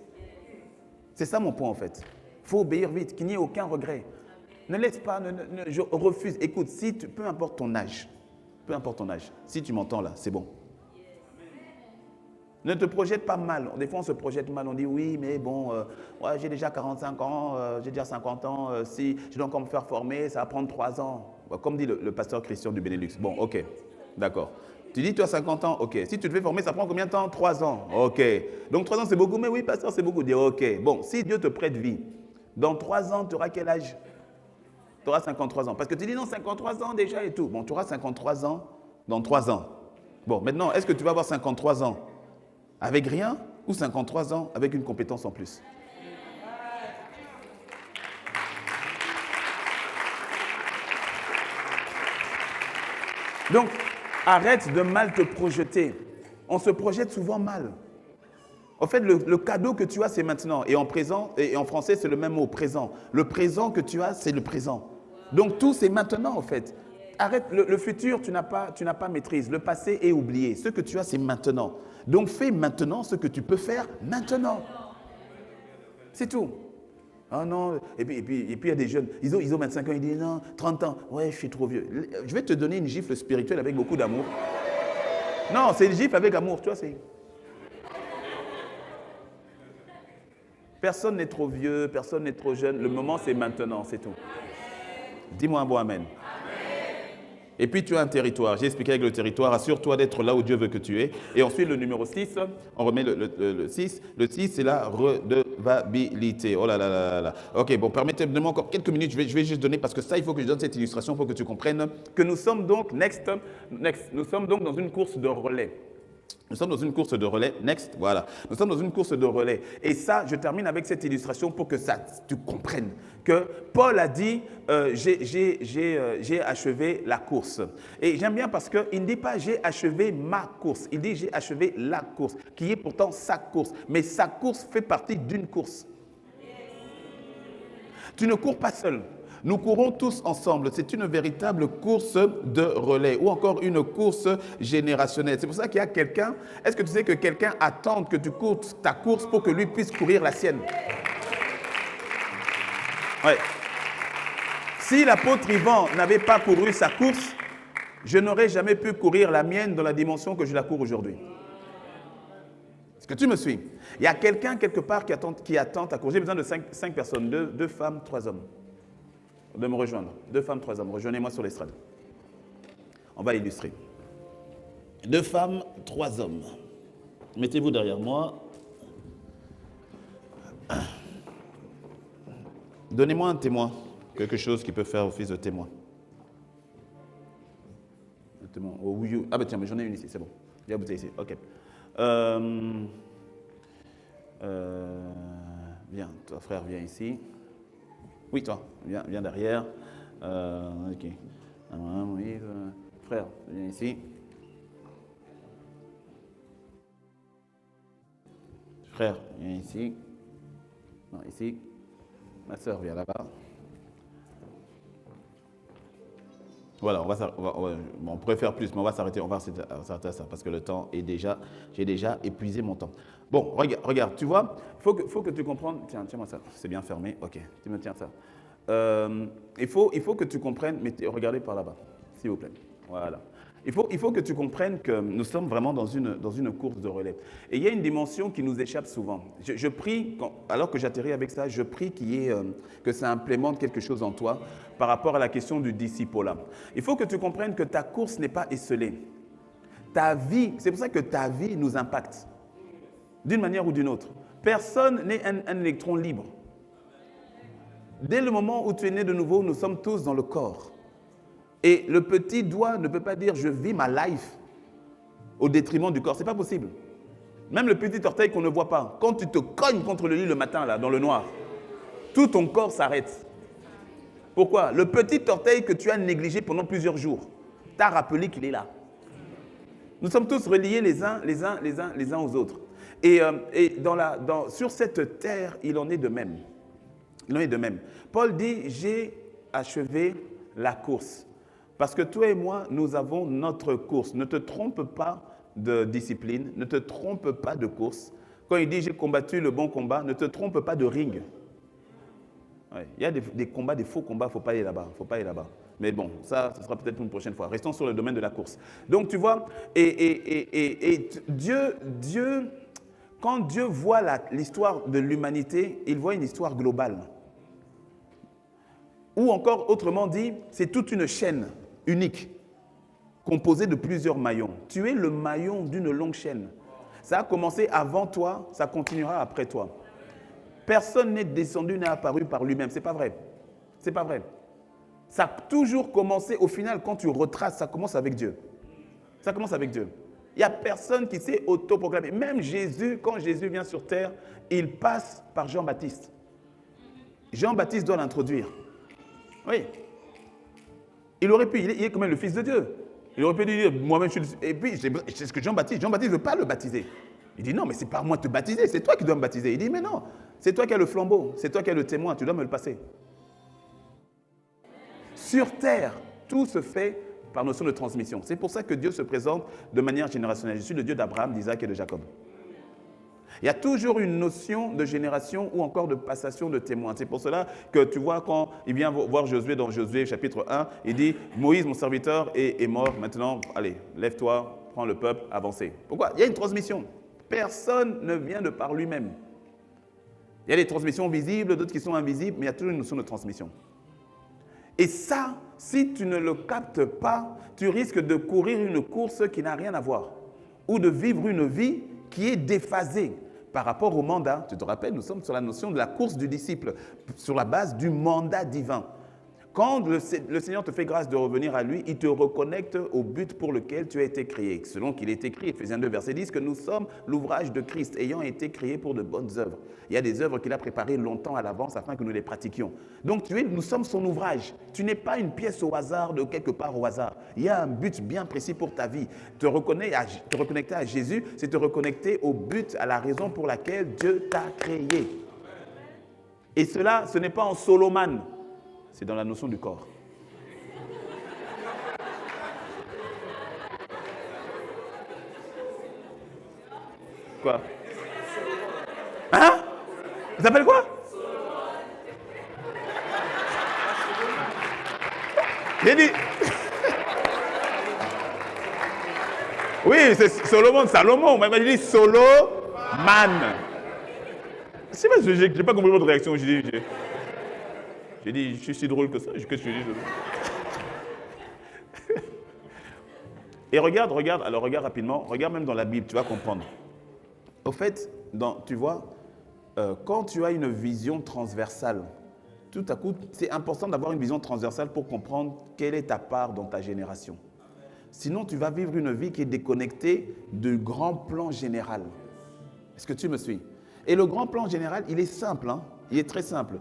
Speaker 1: C'est ça mon point en fait. Il faut obéir vite, qu'il n'y ait aucun regret. Ne laisse pas, je refuse. Écoute, peu importe ton âge, si tu m'entends là, c'est bon. Ne te projette pas mal. Des fois, on se projette mal. On dit oui, mais bon, ouais, j'ai déjà 45 ans, j'ai déjà 50 ans. Si je dois encore me faire former, ça va prendre 3 ans. Comme dit le pasteur Christian du Benelux. Bon, ok, d'accord. Tu dis, tu as 50 ans, ok. Si tu te fais former, ça prend combien de temps? 3 ans. Ok. Donc 3 ans, c'est beaucoup. Mais oui, pasteur, c'est beaucoup. Dis, ok. Bon, si Dieu te prête vie, dans 3 ans, tu auras quel âge? Tu auras 53 ans. Parce que tu dis non, 53 ans déjà et tout. Bon, tu auras 53 ans dans 3 ans. Bon, maintenant, est-ce que tu vas avoir 53 ans avec rien ou 53 ans avec une compétence en plus? Donc, arrête de mal te projeter. On se projette souvent mal. En fait, le cadeau que tu as, c'est maintenant. Et en présent, et en français, c'est le même mot, présent. Le présent que tu as, c'est le présent. Donc, tout, c'est maintenant, en fait. Arrête, le futur, tu n'as pas maîtrise. Le passé est oublié. Ce que tu as, c'est maintenant. Donc, fais maintenant ce que tu peux faire maintenant. C'est tout. Ah non, et puis il y a des jeunes, ils ont 25 ans, ils disent non, 30 ans, ouais, je suis trop vieux. Je vais te donner une gifle spirituelle avec beaucoup d'amour. Non, c'est une gifle avec amour, tu vois, c'est... Personne n'est trop vieux, personne n'est trop jeune. Le moment, c'est maintenant, c'est tout. Dis-moi un bon amen. Et puis tu as un territoire. J'ai expliqué avec le territoire. Assure-toi d'être là où Dieu veut que tu es. Et ensuite, le numéro 6, on remet le 6. Le 6, c'est la redevabilité. Oh là là là là. Ok, bon, permettez-moi encore quelques minutes. Je vais juste donner, parce que ça, il faut que je donne cette illustration pour que tu comprennes que nous sommes donc, nous sommes donc dans une course de relais. Nous sommes dans une course de relais. Next, voilà. Nous sommes dans une course de relais. Et ça, je termine avec cette illustration pour que tu comprennes que Paul a dit j'ai achevé la course. Et j'aime bien parce qu'il ne dit pas j'ai achevé ma course. Il dit j'ai achevé la course, qui est pourtant sa course. Mais sa course fait partie d'une course. Tu ne cours pas seul. Nous courons tous ensemble. C'est une véritable course de relais ou encore une course générationnelle. C'est pour ça qu'il y a quelqu'un. Est-ce que tu sais que quelqu'un attend que tu cours ta course pour que lui puisse courir la sienne? Ouais. Si l'apôtre Ivan n'avait pas couru sa course, je n'aurais jamais pu courir la mienne dans la dimension que je la cours aujourd'hui. Est-ce que tu me suis? Il y a quelqu'un quelque part qui attend à courir. J'ai besoin de 5 personnes, 2 femmes, 3 hommes. De me rejoindre. 2 femmes, 3 hommes. Rejoignez-moi sur l'estrade. On va illustrer. 2 femmes, 3 hommes. Mettez-vous derrière moi. Donnez-moi un témoin. Quelque chose qui peut faire office de témoin. Un témoin. Oh, oui. Ah ben tiens, mais j'en ai une ici, c'est bon. J'ai la bouteille ici. Ok. Viens, toi frère, viens ici. Oui, toi, viens derrière. Ok. Oui, frère, viens ici. Frère, viens ici. Non, ici. Ma soeur, viens là-bas. Voilà, on pourrait faire plus, mais on va s'arrêter à ça, parce que le temps est déjà, j'ai déjà épuisé mon temps. Bon, regarde, tu vois, faut que tu comprennes, tiens-moi ça, c'est bien fermé, ok, tu me tiens ça. Il faut que tu comprennes, mais regardez par là-bas, s'il vous plaît, voilà. Il faut que tu comprennes que nous sommes vraiment dans une course de relais. Et il y a une dimension qui nous échappe souvent. Je prie, alors que j'atterris avec ça, je prie que ça implémente quelque chose en toi par rapport à la question du disciple. Il faut que tu comprennes que ta course n'est pas esselée. Ta vie, c'est pour ça que ta vie nous impacte, d'une manière ou d'une autre. Personne n'est un électron libre. Dès le moment où tu es né de nouveau, nous sommes tous dans le corps. Et le petit doigt ne peut pas dire « je vis ma life » au détriment du corps. Ce n'est pas possible. Même le petit orteil qu'on ne voit pas. Quand tu te cognes contre le lit le matin, là, dans le noir, tout ton corps s'arrête. Pourquoi? Le petit orteil que tu as négligé pendant plusieurs jours t'a rappelé qu'il est là. Nous sommes tous reliés les uns aux autres. Et sur cette terre, il en est de même. Il en est de même. Paul dit « j'ai achevé la course ». Parce que toi et moi, nous avons notre course. Ne te trompe pas de discipline, ne te trompe pas de course. Quand il dit « j'ai combattu le bon combat », ne te trompe pas de ring. Ouais, il y a des combats, des faux combats, il ne faut pas aller là-bas. Faut pas aller là-bas. Mais bon, ça, ce sera peut-être une prochaine fois. Restons sur le domaine de la course. Donc tu vois, et Dieu, quand Dieu voit l'histoire de l'humanité, il voit une histoire globale. Ou encore, autrement dit, c'est toute une chaîne unique, composée de plusieurs maillons. Tu es le maillon d'une longue chaîne. Ça a commencé avant toi, ça continuera après toi. Personne n'est descendu, n'est apparu par lui-même. C'est pas vrai. C'est pas vrai. Ça a toujours commencé, au final, quand tu retraces, ça commence avec Dieu. Ça commence avec Dieu. Il n'y a personne qui s'est autoproclamé. Même Jésus, quand Jésus vient sur terre, il passe par Jean-Baptiste. Jean-Baptiste doit l'introduire. Oui. Il aurait pu, il est quand même le Fils de Dieu. Il aurait pu dire, moi-même, je suis... Et puis, c'est ce que Jean-Baptiste ne veut pas le baptiser. Il dit, non, mais c'est pas moi de te baptiser, c'est toi qui dois me baptiser. Il dit, mais non, c'est toi qui as le flambeau, c'est toi qui as le témoin, tu dois me le passer. Sur terre, tout se fait par notion de transmission. C'est pour ça que Dieu se présente de manière générationnelle. Je suis le Dieu d'Abraham, d'Isaac et de Jacob. Il y a toujours une notion de génération ou encore de passation de témoins. C'est pour cela que tu vois quand il vient voir Josué dans Josué chapitre 1, il dit « Moïse, mon serviteur, est mort. Maintenant, allez, lève-toi, prends le peuple, avancez. » Pourquoi? Il y a une transmission. Personne ne vient de par lui-même. Il y a des transmissions visibles, d'autres qui sont invisibles, mais il y a toujours une notion de transmission. Et ça, si tu ne le captes pas, tu risques de courir une course qui n'a rien à voir ou de vivre une vie qui est déphasée par rapport au mandat. Tu te rappelles, nous sommes sur la notion de la course du disciple, sur la base du mandat divin. Quand le Seigneur te fait grâce de revenir à lui, il te reconnecte au but pour lequel tu as été créé. Selon qu'il est écrit, Ephésiens 2, verset 10, que nous sommes l'ouvrage de Christ, ayant été créés pour de bonnes œuvres. Il y a des œuvres qu'il a préparées longtemps à l'avance afin que nous les pratiquions. Donc nous sommes son ouvrage. Tu n'es pas une pièce au hasard de quelque part au hasard. Il y a un but bien précis pour ta vie. Te reconnecter à Jésus, c'est te reconnecter au but, à la raison pour laquelle Dieu t'a créé. Et cela, ce n'est pas en soloman. C'est dans la notion du corps. Quoi? Hein? Ça s'appelle quoi? J'ai dit. Oui, c'est Salomon. Mais j'ai dit Soloman. C'est pas, j'ai pas compris votre réaction. J'ai dit, je suis si drôle que ça. Qu'est-ce que je dis? Et regarde rapidement, regarde même dans la Bible, tu vas comprendre. Au fait, tu vois, quand tu as une vision transversale, tout à coup, c'est important d'avoir une vision transversale pour comprendre quelle est ta part dans ta génération. Sinon, tu vas vivre une vie qui est déconnectée du grand plan général. Est-ce que tu me suis? Et le grand plan général, il est simple, hein? Il est très simple.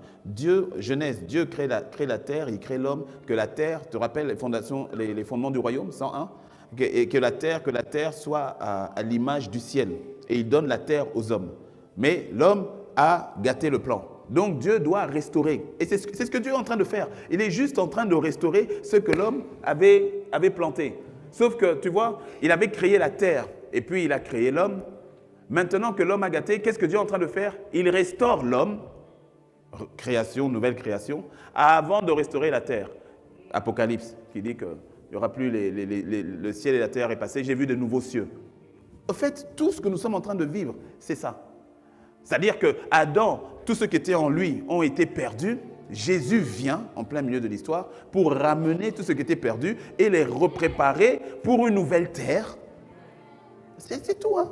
Speaker 1: Genèse, Dieu crée la terre, il crée l'homme, que la terre, tu te rappelles les fondements du royaume, 101, et que la terre soit à l'image du ciel. Et il donne la terre aux hommes. Mais l'homme a gâté le plan. Donc Dieu doit restaurer. Et c'est ce que Dieu est en train de faire. Il est juste en train de restaurer ce que l'homme avait planté. Sauf que, tu vois, il avait créé la terre et puis il a créé l'homme. Maintenant que l'homme a gâté, qu'est-ce que Dieu est en train de faire? Il restaure l'homme, création, nouvelle création, avant de restaurer la terre. Apocalypse, qui dit qu'il n'y aura plus le ciel et la terre est passé, j'ai vu de nouveaux cieux. En fait, tout ce que nous sommes en train de vivre, c'est ça. C'est-à-dire que Adam, tout ce qui était en lui ont été perdus. Jésus vient en plein milieu de l'histoire pour ramener tout ce qui était perdu et les repréparer pour une nouvelle terre. C'est tout. Hein?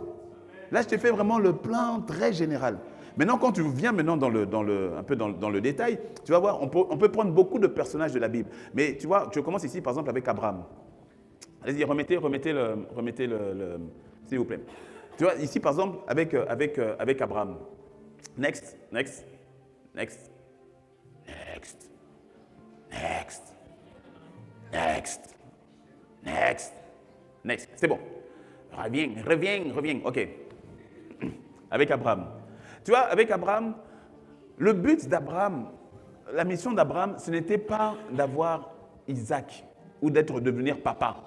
Speaker 1: Là, je t'ai fait vraiment le plan très général. Maintenant, quand tu viens maintenant un peu dans le détail, tu vas voir, on peut prendre beaucoup de personnages de la Bible. Mais tu vois, je commence ici par exemple avec Abraham. Allez-y, remettez le s'il vous plaît. Tu vois, ici par exemple avec Abraham. Next. C'est bon. Reviens. OK. Avec Abraham. Tu vois, avec Abraham, le but d'Abraham, la mission d'Abraham, ce n'était pas d'avoir Isaac ou devenir papa.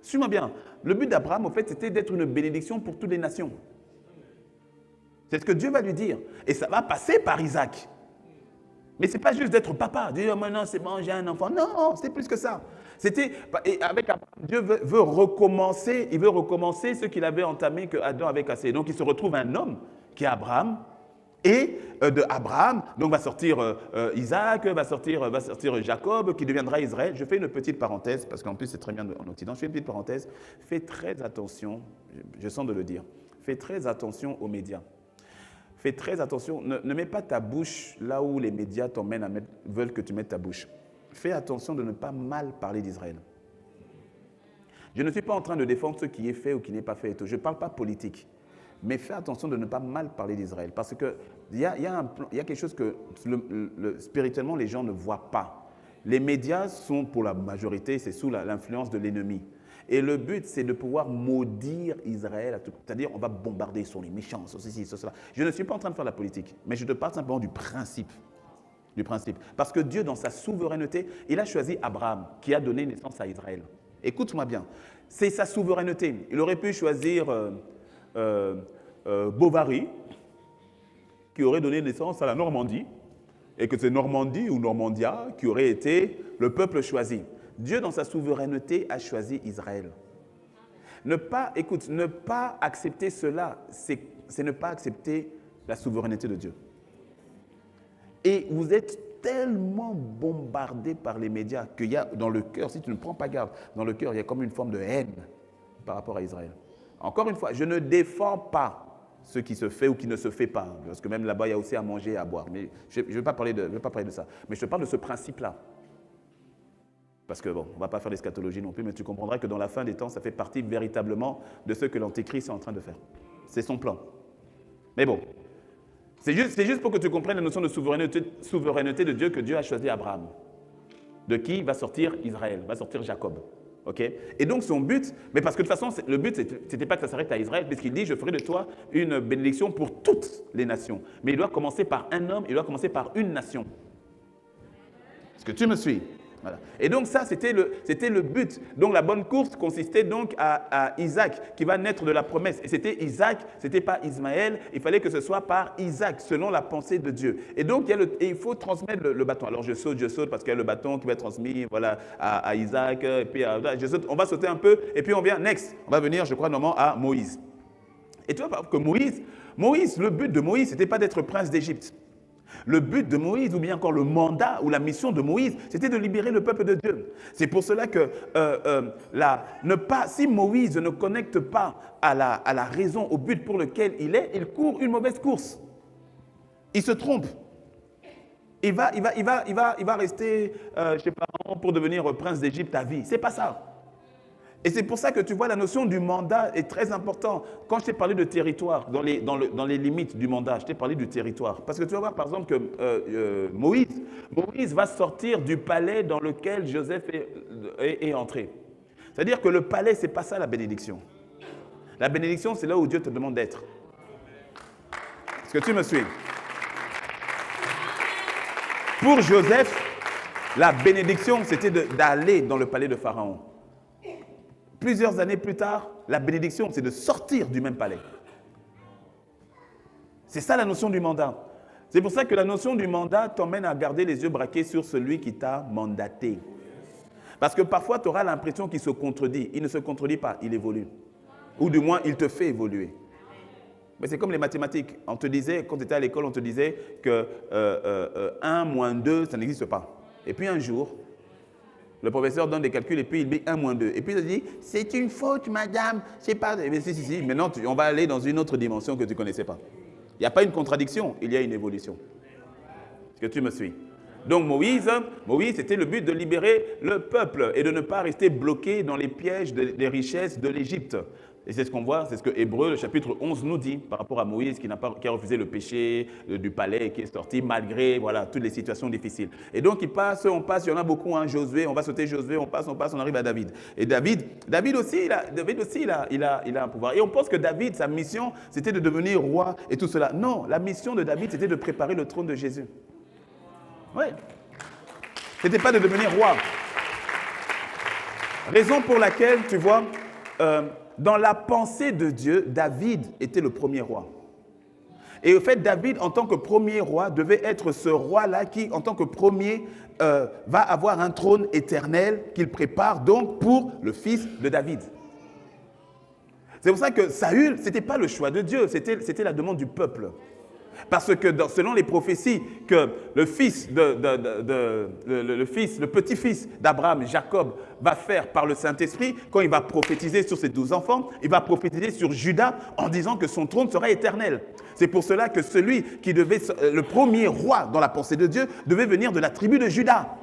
Speaker 1: Suis-moi bien. Le but d'Abraham, en fait, c'était d'être une bénédiction pour toutes les nations. C'est ce que Dieu va lui dire. Et ça va passer par Isaac. Mais ce n'est pas juste d'être papa. Dire, maintenant, c'est bon, j'ai un enfant. Non, c'est plus que ça. Et avec Abraham, Dieu veut recommencer. Il veut recommencer ce qu'il avait entamé, que Adam avait cassé. Donc, il se retrouve un homme qui est Abraham. Et de Abraham, donc va sortir Isaac, va sortir Jacob, qui deviendra Israël. Je fais une petite parenthèse, parce qu'en plus c'est très bien en Occident. Je fais une petite parenthèse. Fais très attention, je sens de le dire, fais très attention aux médias. Fais très attention, ne mets pas ta bouche là où les médias t'emmènent veulent que tu mettes ta bouche. Fais attention de ne pas mal parler d'Israël. Je ne suis pas en train de défendre ce qui est fait ou qui n'est pas fait. Je ne parle pas politique. Mais fais attention de ne pas mal parler d'Israël. Parce qu'il y a quelque chose que spirituellement les gens ne voient pas. Les médias sont pour la majorité, c'est sous l'influence de l'ennemi. Et le but, c'est de pouvoir maudire Israël. C'est-à-dire, on va bombarder, ils sont les méchants, ceci, cela. Je ne suis pas en train de faire la politique, mais je te parle simplement du principe. Parce que Dieu, dans sa souveraineté, il a choisi Abraham, qui a donné naissance à Israël. Écoute-moi bien. C'est sa souveraineté. Il aurait pu choisir Bovary, qui aurait donné naissance à la Normandie, et que c'est Normandie ou Normandia qui aurait été le peuple choisi. Dieu, dans sa souveraineté, a choisi Israël. Ne pas accepter cela, c'est ne pas accepter la souveraineté de Dieu. Et vous êtes tellement bombardés par les médias qu'il y a dans le cœur, si tu ne prends pas garde, dans le cœur, il y a comme une forme de haine par rapport à Israël. Encore une fois, je ne défends pas ce qui se fait ou qui ne se fait pas, parce que même là-bas, il y a aussi à manger et à boire. Mais je ne vais pas parler de ça. Mais je te parle de ce principe-là. Parce que, bon, on ne va pas faire l'eschatologie non plus, mais tu comprendras que dans la fin des temps, ça fait partie véritablement de ce que l'Antéchrist est en train de faire. C'est son plan. Mais bon, c'est juste pour que tu comprennes la notion de souveraineté de Dieu, que Dieu a choisi Abraham. De qui va sortir Israël, va sortir Jacob. Okay? Et donc son but, mais parce que de toute façon, le but, ce n'était pas que ça s'arrête à Israël, puisqu'il dit, je ferai de toi une bénédiction pour toutes les nations. Mais il doit commencer par un homme, il doit commencer par une nation. Est-ce que tu me suis? Voilà. Et donc ça, c'était le but. Donc la bonne course consistait donc à Isaac, qui va naître de la promesse. Et c'était Isaac, ce n'était pas Ismaël. Il fallait que ce soit par Isaac, selon la pensée de Dieu. Et donc il faut transmettre le bâton. Alors je saute, parce qu'il y a le bâton qui va être transmis voilà, à Isaac. Et puis je saute, on va sauter un peu, et puis on vient, next. On va venir, je crois, normalement à Moïse. Et tu vois que Moïse, le but de Moïse, ce n'était pas d'être prince d'Égypte. Le but de Moïse, ou bien encore le mandat ou la mission de Moïse, c'était de libérer le peuple de Dieu. C'est pour cela que si Moïse ne connecte pas à la raison, au but pour lequel il court une mauvaise course. Il se trompe. Il va rester, je sais pas, pour devenir prince d'Égypte à vie. C'est pas ça. Et c'est pour ça que tu vois, la notion du mandat est très importante. Quand je t'ai parlé de territoire, dans les limites du mandat, je t'ai parlé du territoire. Parce que tu vas voir, par exemple, que Moïse va sortir du palais dans lequel Joseph est entré. C'est-à-dire que le palais, ce n'est pas ça la bénédiction. La bénédiction, c'est là où Dieu te demande d'être. Est-ce que tu me suis? Pour Joseph, la bénédiction, c'était d'aller dans le palais de Pharaon. Plusieurs années plus tard, la bénédiction, c'est de sortir du même palais. C'est ça la notion du mandat. C'est pour ça que la notion du mandat t'emmène à garder les yeux braqués sur celui qui t'a mandaté. Parce que parfois, tu auras l'impression qu'il se contredit. Il ne se contredit pas, il évolue. Ou du moins, il te fait évoluer. Mais c'est comme les mathématiques. On te disait, quand tu étais à l'école, on te disait que 1 moins 2, ça n'existe pas. Et puis un jour, le professeur donne des calculs et puis il dit 1 moins 2. Et puis il te dit, c'est une faute, madame. C'est pas... Mais si. Maintenant, on va aller dans une autre dimension que tu ne connaissais pas. Il n'y a pas une contradiction, il y a une évolution. Est-ce que tu me suis? Donc Moïse, c'était le but de libérer le peuple et de ne pas rester bloqué dans les pièges des richesses de l'Égypte. Et c'est ce qu'on voit, c'est ce que Hébreux, le chapitre 11, nous dit par rapport à Moïse qui a refusé le péché du palais et qui est sorti malgré toutes les situations difficiles. Et donc on passe, il y en a beaucoup, hein, Josué, on va sauter Josué, on passe, on arrive à David. Et David aussi, il a un pouvoir. Et on pense que David, sa mission, c'était de devenir roi et tout cela. Non, la mission de David, c'était de préparer le trône de Jésus. Oui. Ce n'était pas de devenir roi. Raison pour laquelle, tu vois, dans la pensée de Dieu, David était le premier roi. Et au fait, David, en tant que premier roi, devait être ce roi-là qui, en tant que premier, va avoir un trône éternel qu'il prépare donc pour le fils de David. C'est pour ça que Saül, ce n'était pas le choix de Dieu, c'était la demande du peuple. Parce que selon les prophéties que le petit-fils d'Abraham, Jacob, va faire par le Saint-Esprit, quand il va prophétiser sur ses 12 enfants, il va prophétiser sur Juda en disant que son trône sera éternel. C'est pour cela que celui qui devait, le premier roi dans la pensée de Dieu, devait venir de la tribu de Juda.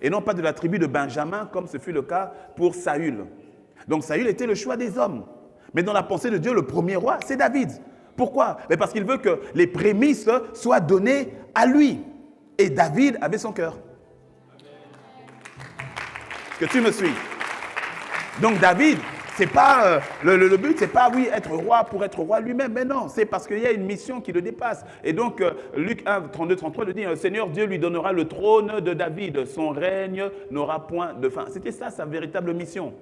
Speaker 1: Et non pas de la tribu de Benjamin, comme ce fut le cas pour Saül. Donc Saül était le choix des hommes. Mais dans la pensée de Dieu, le premier roi, c'est David. Pourquoi? Mais parce qu'il veut que les prémices soient données à lui. Et David avait son cœur. Est-ce que tu me suis? Donc David, c'est pas le but, c'est pas être roi pour être roi lui-même, mais non, c'est parce qu'il y a une mission qui le dépasse. Et donc Luc 1, 32-33 le dit, le Seigneur Dieu lui donnera le trône de David, son règne n'aura point de fin. C'était ça sa véritable mission.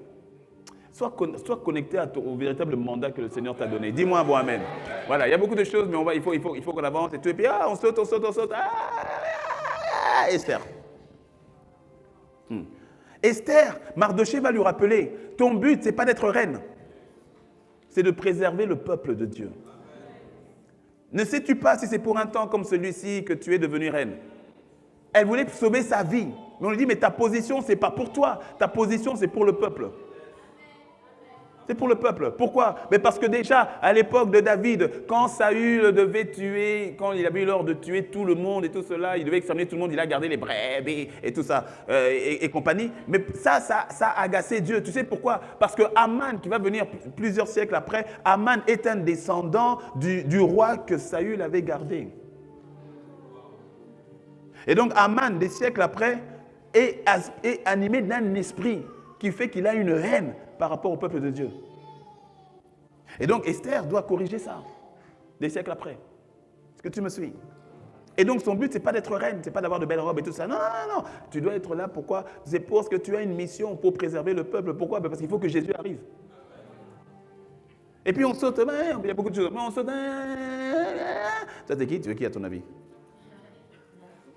Speaker 1: Sois connecté au véritable mandat que le Seigneur t'a donné. Dis-moi un bon amen. Voilà, il y a beaucoup de choses, mais il faut qu'on avance. Et puis, on saute. Esther. Esther, Mardoché va lui rappeler, ton but, ce n'est pas d'être reine. C'est de préserver le peuple de Dieu. Ne sais-tu pas si c'est pour un temps comme celui-ci que tu es devenue reine? Elle voulait sauver sa vie. Mais on lui dit, mais ta position, ce n'est pas pour toi. Ta position, c'est pour le peuple. C'est pour le peuple. Pourquoi? Mais parce que déjà, à l'époque de David, quand Saül devait tuer, quand il avait eu l'ordre de tuer tout le monde et tout cela, il devait exterminer tout le monde, il a gardé les brebis et tout ça, et compagnie. Mais ça a agacé Dieu. Tu sais pourquoi? Parce que Aman, qui va venir plusieurs siècles après, Aman est un descendant du roi que Saül avait gardé. Et donc Aman, des siècles après, est animé d'un esprit qui fait qu'il a une haine par rapport au peuple de Dieu. Et donc Esther doit corriger ça, des siècles après. Est-ce que tu me suis? Et donc son but, ce n'est pas d'être reine, ce n'est pas d'avoir de belles robes et tout ça. Non. Tu dois être là, pourquoi? C'est parce que tu as une mission pour préserver le peuple. Pourquoi? Parce qu'il faut que Jésus arrive. Et puis on saute, il y a beaucoup de choses, mais on saute. Ça t'es qui? Tu es qui à ton avis?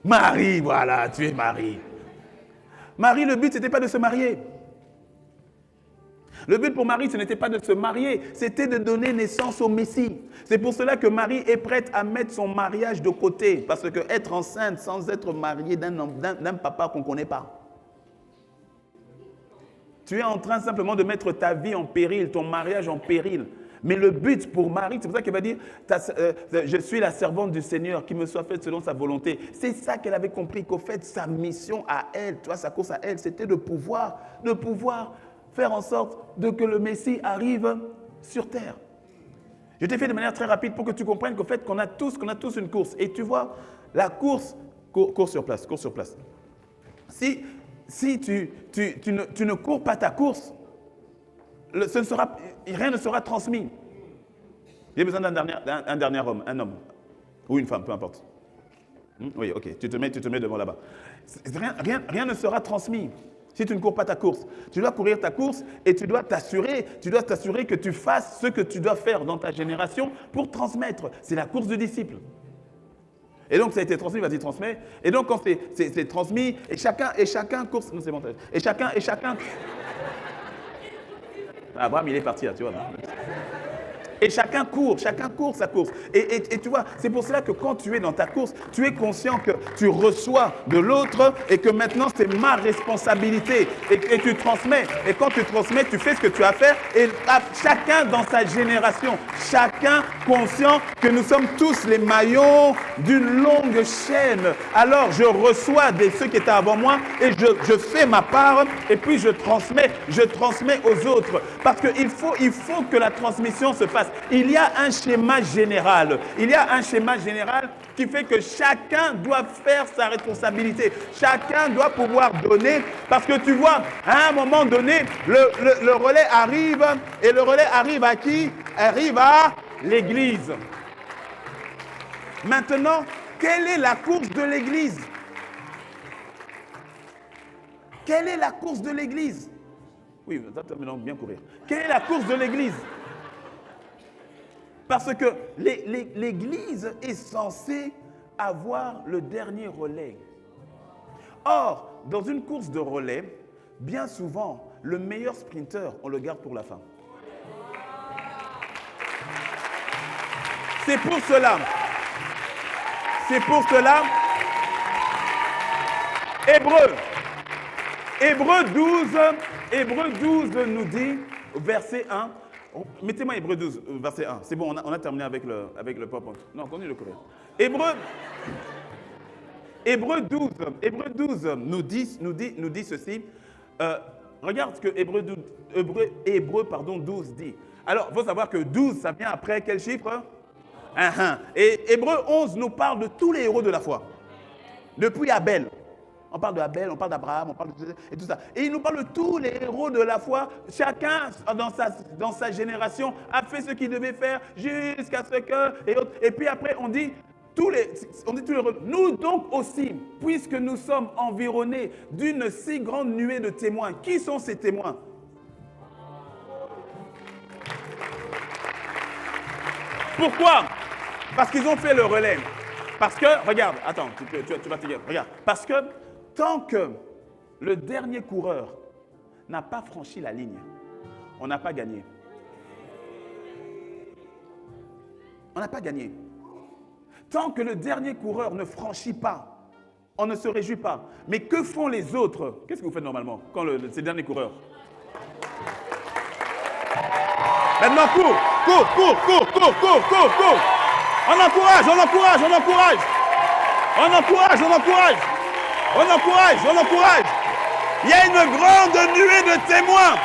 Speaker 1: Marie, voilà, tu es Marie. Marie, le but, ce n'était pas de se marier. Le but pour Marie, ce n'était pas de se marier, c'était de donner naissance au Messie. C'est pour cela que Marie est prête à mettre son mariage de côté. Parce que être enceinte sans être mariée d'un papa qu'on ne connaît pas. Tu es en train simplement de mettre ta vie en péril, ton mariage en péril. Mais le but pour Marie, c'est pour ça qu'elle va dire je suis la servante du Seigneur, qui me soit faite selon sa volonté. C'est ça qu'elle avait compris, qu'au fait, sa mission à elle, tu vois, sa course à elle, c'était de pouvoir faire en sorte que le Messie arrive sur terre. Je t'ai fait de manière très rapide pour que tu comprennes qu'au fait qu'on a tous une course. Et tu vois, la course, cours sur place. Si tu ne cours pas ta course, rien ne sera transmis. J'ai besoin d'un dernier homme, un homme, ou une femme, peu importe. Oui, ok, tu te mets devant là-bas. Rien ne sera transmis si tu ne cours pas ta course. Tu dois courir ta course et tu dois t'assurer que tu fasses ce que tu dois faire dans ta génération pour transmettre. C'est la course du disciple. Et donc ça a été transmis, vas-y transmets. Et donc quand c'est transmis, et chacun course. Non, c'est bon. Et chacun. Abraham, il est parti là, tu vois. Et chacun court sa course. Et tu vois, c'est pour cela que quand tu es dans ta course, tu es conscient que tu reçois de l'autre et que maintenant c'est ma responsabilité. Et tu transmets. Et quand tu transmets, tu fais ce que tu as à faire. Et chacun dans sa génération, chacun conscient que nous sommes tous les maillons d'une longue chaîne. Alors je reçois ceux qui étaient avant moi et je fais ma part et puis je transmets aux autres. Parce qu'il faut que la transmission se fasse. Il y a un schéma général. Il y a un schéma général qui fait que chacun doit faire sa responsabilité. Chacun doit pouvoir donner. Parce que tu vois, à un moment donné, le relais arrive. Et le relais arrive à qui? Arrive à l'Église. Maintenant, quelle est la course de l'Église? Quelle est la course de l'Église? Oui, ça te met bien courir. Quelle est la course de l'Église? Parce que l'Église est censée avoir le dernier relais. Or, dans une course de relais, bien souvent, le meilleur sprinter, on le garde pour la fin. C'est pour cela. Hébreux 12 nous dit, verset 1, mettez-moi Hébreux 12, verset 1. C'est bon, on a terminé avec le PowerPoint. Non, continue le courir. Hébreux 12 nous dit ceci. Regarde ce que Hébreux 12 dit. Alors, il faut savoir que 12, ça vient après quel chiffre? Et Hébreux 11 nous parle de tous les héros de la foi. Depuis Abel. On parle d'Abel, on parle d'Abraham, on parle et tout ça. Et il nous parle de tous les héros de la foi. Chacun, dans sa génération, a fait ce qu'il devait faire jusqu'à ce que... Et puis après, on dit tous les nous donc aussi, puisque nous sommes environnés d'une si grande nuée de témoins. Qui sont ces témoins? Pourquoi? Parce qu'ils ont fait le relais. Parce que, regarde, attends, tu vas te dire, regarde. Parce que tant que le dernier coureur n'a pas franchi la ligne, on n'a pas gagné. On n'a pas gagné. Tant que le dernier coureur ne franchit pas, on ne se réjouit pas. Mais que font les autres? Qu'est-ce que vous faites normalement quand c'est le dernier coureur? Maintenant, cours. On encourage. Il y a une grande nuée de témoins.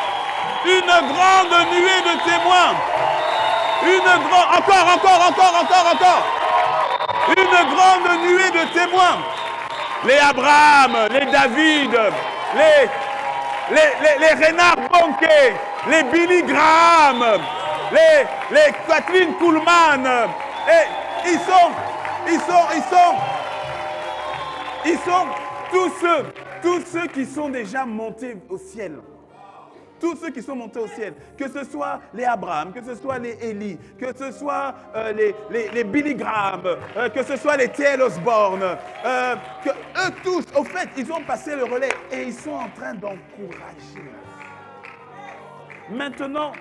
Speaker 1: Encore. Une grande nuée de témoins. Les Abraham, les David, les Reinhard Bonnke, les Billy Graham, les Kathleen Kuhlman. Et ils sont tous ceux qui sont déjà montés au ciel. Tous ceux qui sont montés au ciel, que ce soit les Abraham, que ce soit les Élie, que ce soit les Billy Graham, que ce soit les T.L. Osborne, que eux tous, au fait, ils ont passé le relais et ils sont en train d'encourager. Maintenant,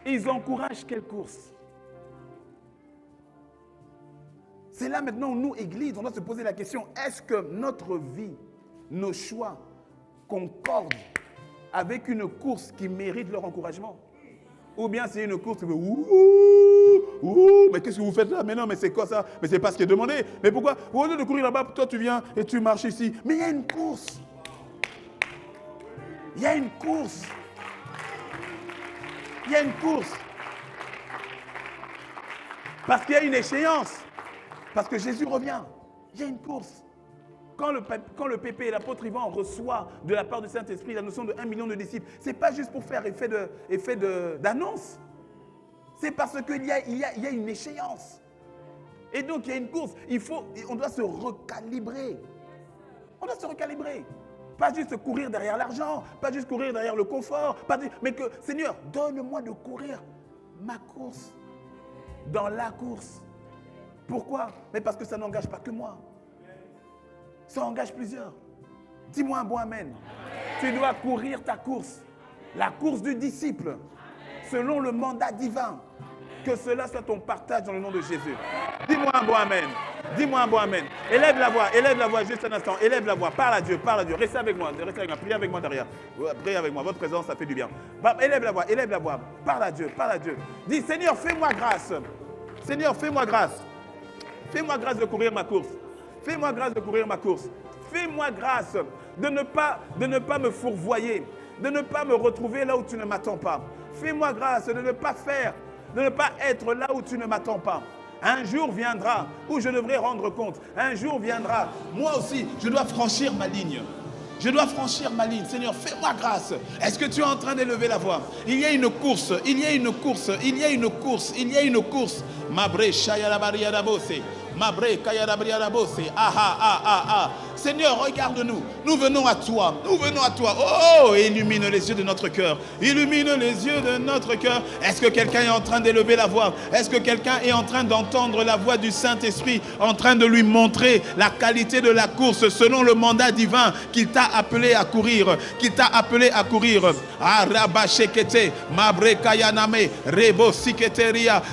Speaker 1: ils encouragent quelle course? C'est là maintenant où nous, Église, on doit se poser la question, est-ce que notre vie, nos choix concordent avec une course qui mérite leur encouragement? Ou bien c'est une course qui veut mais qu'est-ce que vous faites là? Mais non, mais c'est quoi ça? Mais c'est pas ce qui est demandé. Mais pourquoi? Au lieu de courir là-bas, toi tu viens et tu marches ici. Mais il y a une course. Parce qu'il y a une échéance. Parce que Jésus revient. Il y a une course. Quand le PP, l'apôtre Yvan, reçoit de la part du Saint-Esprit la notion de 1 million de disciples, ce n'est pas juste pour faire effet d'annonce. C'est parce qu'il y a une échéance. Et donc, il y a une course. On doit se recalibrer. On doit se recalibrer. Pas juste courir derrière l'argent, pas juste courir derrière le confort, mais que, Seigneur, donne-moi de courir ma course, dans la course. Pourquoi? Mais parce que ça n'engage pas que moi. Ça engage plusieurs. Dis-moi un bon amen. Tu dois courir ta course, la course du disciple, selon le mandat divin. Que cela soit ton partage dans le nom de Jésus. Dis-moi un bon amen. Dis-moi un bon amen. Élève la voix juste un instant. Élève la voix. Parle à Dieu. Restez avec moi. Priez avec moi derrière. Priez avec moi. Votre présence, ça fait du bien. Élève la voix. Parle à Dieu. Dis, Seigneur, fais-moi grâce. Seigneur, fais-moi grâce. Fais-moi grâce de courir ma course. Fais-moi grâce de courir ma course. Fais-moi grâce de ne pas me fourvoyer, de ne pas me retrouver là où tu ne m'attends pas. Fais-moi grâce de ne pas être là où tu ne m'attends pas. Un jour viendra où je devrai rendre compte. Un jour viendra. Moi aussi, je dois franchir ma ligne. Seigneur, fais-moi grâce. Est-ce que tu es en train d'élever la voix? Il y a une course. Mabre Shayalabariyadabose. Mabre Kayadabriyadabose. Seigneur, regarde-nous. Nous venons à toi. Oh, illumine les yeux de notre cœur. Est-ce que quelqu'un est en train d'élever la voix? Est-ce que quelqu'un est en train d'entendre la voix du Saint-Esprit, en train de lui montrer la qualité de la course selon le mandat divin qu'il t'a appelé à courir?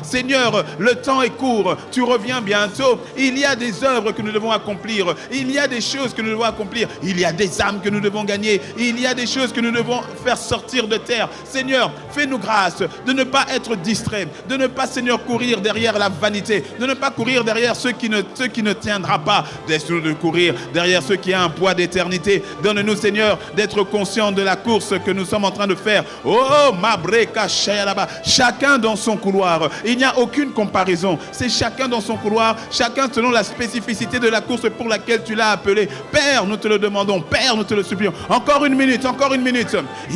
Speaker 1: Seigneur, le temps est court. Tu reviens bientôt. Il y a des œuvres que nous devons accomplir. Il y a des choses que nous devons accomplir. Il y a des âmes que nous devons gagner. Il y a des choses que nous devons faire sortir de terre. Seigneur, fais-nous grâce de ne pas être distrait, de ne pas, Seigneur, courir derrière la vanité, de ne pas courir derrière ce qui ne tiendra pas. Laisse-nous de courir derrière ce qui a un poids d'éternité. Donne-nous, Seigneur, d'être conscients de la course que nous sommes en train de faire. Oh, Mabreka Shayalaba. Chacun dans son couloir. Il n'y a aucune comparaison. C'est chacun dans son couloir, chacun selon la spécificité de la course pour laquelle tu l'as appelé. Père, nous te le demandons. Père, nous te le supplions. Encore une minute.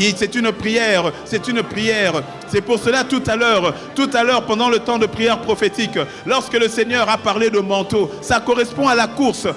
Speaker 1: C'est une prière. C'est pour cela tout à l'heure, pendant le temps de prière prophétique, lorsque le Seigneur a parlé de manteau, ça correspond à la course.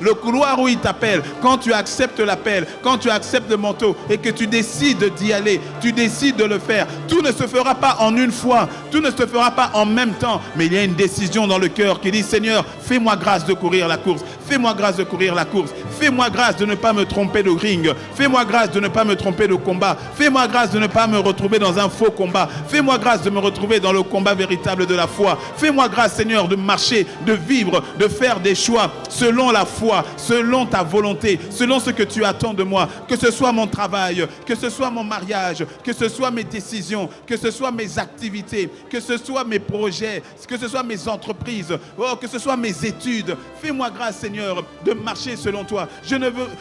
Speaker 1: Le couloir où il t'appelle. Quand tu acceptes l'appel, quand tu acceptes le manteau et que tu décides d'y aller, tu décides de le faire. Tout ne se fera pas en une fois. Tout ne se fera pas en même temps. Mais il y a une décision dans le cœur qui dit, Seigneur, fais-moi grâce de courir la course. Fais-moi grâce de ne pas me tromper de ring. Fais-moi grâce de ne pas me tromper de combat. Fais-moi grâce de ne pas me retrouver dans un faux combat. Fais-moi grâce de me retrouver dans le combat véritable de la foi. Fais-moi grâce, Seigneur, de marcher, de vivre, de faire des choix selon la foi, selon ta volonté, selon ce que tu attends de moi. Que ce soit mon travail, que ce soit mon mariage, que ce soit mes décisions, que ce soit mes activités, que ce soit mes projets, que ce soit mes entreprises, que ce soit mes études. Fais-moi grâce, Seigneur, de marcher selon toi.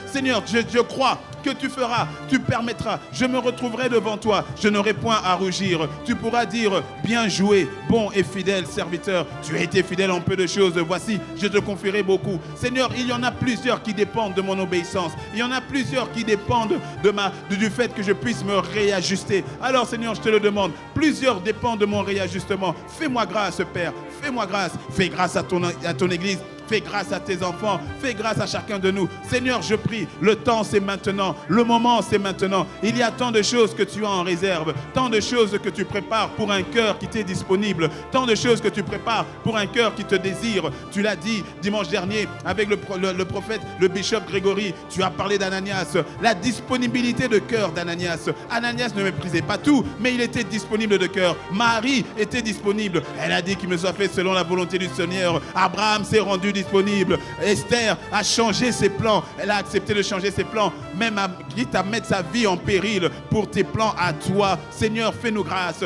Speaker 1: Seigneur, je crois que tu feras, tu permettras. Je me retrouverai devant toi. Je n'aurai point à rougir. Tu pourras dire, bien joué, bon et fidèle serviteur. Tu as été fidèle en peu de choses. Voici, je te confierai beaucoup. Seigneur, il y en a plusieurs qui dépendent de mon obéissance. Il y en a plusieurs qui dépendent du fait que je puisse me réajuster. Alors, Seigneur, je te le demande. Plusieurs dépendent de mon réajustement. Fais-moi grâce, Père. Fais-moi grâce. Fais grâce à ton Église. Fais grâce à tes enfants, fais grâce à chacun de nous. Seigneur, je prie, le temps c'est maintenant, le moment c'est maintenant. Il y a tant de choses que tu as en réserve, tant de choses que tu prépares pour un cœur qui t'est disponible, tant de choses que tu prépares pour un cœur qui te désire. Tu l'as dit dimanche dernier avec le prophète, le bishop Grégory, tu as parlé d'Ananias, la disponibilité de cœur d'Ananias. Ananias ne méprisait pas tout, mais il était disponible de cœur. Marie était disponible, elle a dit qu'il me soit fait selon la volonté du Seigneur. Abraham s'est rendu disponible. Esther a changé ses plans. Elle a accepté de changer ses plans, même quitte à mettre sa vie en péril pour tes plans à toi. Seigneur, fais-nous grâce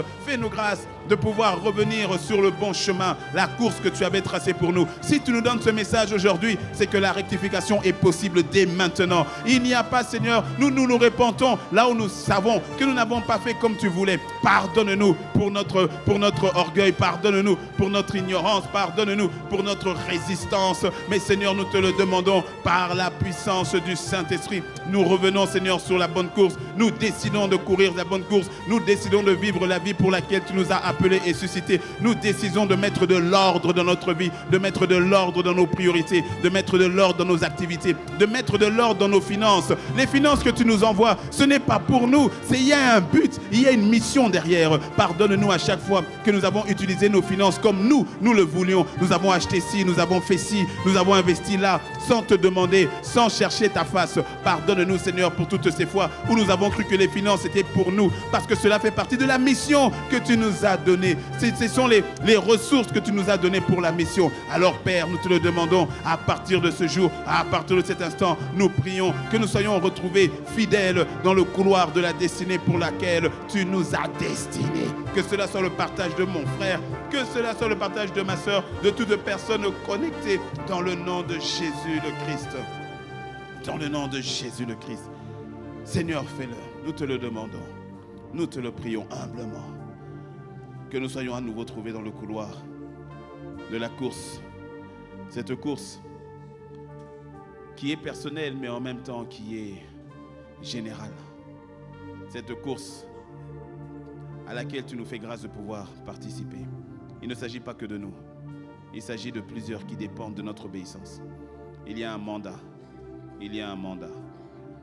Speaker 1: de pouvoir revenir sur le bon chemin, la course que tu avais tracée pour nous. Si tu nous donnes ce message aujourd'hui, c'est que la rectification est possible dès maintenant. Il n'y a pas, Seigneur, nous repentons là où nous savons que nous n'avons pas fait comme tu voulais. Pardonne-nous pour notre orgueil, pardonne-nous pour notre ignorance, pardonne-nous pour notre résistance. Mais Seigneur, nous te le demandons par la puissance du Saint-Esprit. Nous revenons, Seigneur, sur la bonne course. Nous décidons de courir la bonne course. Nous décidons de vivre la vie pour laquelle tu nous as appelés et suscités. Nous décidons de mettre de l'ordre dans notre vie, de mettre de l'ordre dans nos priorités, de mettre de l'ordre dans nos activités, de mettre de l'ordre dans nos finances. Les finances que tu nous envoies, ce n'est pas pour nous. Il y a un but, il y a une mission derrière. Pardonne-nous à chaque fois que nous avons utilisé nos finances comme nous le voulions. Nous avons acheté ci, nous avons fait ci, nous avons investi là, sans te demander, sans chercher ta face. Pardonne-nous, Seigneur, pour toutes ces fois où nous avons cru que les finances étaient pour nous, parce que cela fait partie de la mission que tu nous as donnée. Ce sont les ressources que tu nous as données pour la mission. Alors, Père, nous te le demandons, à partir de ce jour, à partir de cet instant, nous prions que nous soyons retrouvés fidèles dans le couloir de la destinée pour laquelle tu nous as destinés. Que cela soit le partage de mon frère, que cela soit le partage de ma sœur, de toutes personnes connectées dans le nom de Jésus le Christ. Dans le nom de Jésus le Christ. Seigneur, fais-le. Nous te le demandons. Nous te le prions humblement. Que nous soyons à nouveau trouvés dans le couloir de la course. Cette course qui est personnelle, mais en même temps qui est générale. Cette course à laquelle tu nous fais grâce de pouvoir participer. Il ne s'agit pas que de nous. Il s'agit de plusieurs qui dépendent de notre obéissance. Il y a un mandat. Il y a un mandat.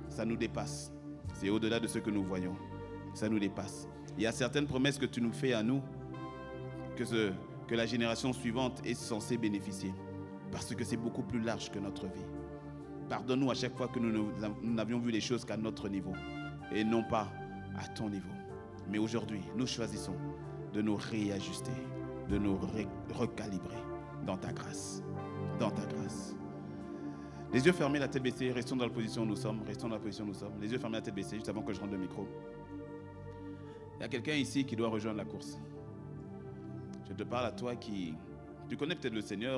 Speaker 1: Ça nous dépasse. C'est au-delà de ce que nous voyons. Ça nous dépasse. Il y a certaines promesses que tu nous fais à nous que la génération suivante est censée bénéficier. Parce que c'est beaucoup plus large que notre vie. Pardonne-nous à chaque fois que nous n'avions vu les choses qu'à notre niveau et non pas à ton niveau. Mais aujourd'hui, nous choisissons de nous réajuster, de nous recalibrer dans ta grâce. Dans ta grâce. Les yeux fermés, la tête baissée, restons dans la position où nous sommes. Restons dans la position où nous sommes. Les yeux fermés, la tête baissée, juste avant que je rende le micro. Il y a quelqu'un ici qui doit rejoindre la course. Je te parle à toi qui... Tu connais peut-être le Seigneur.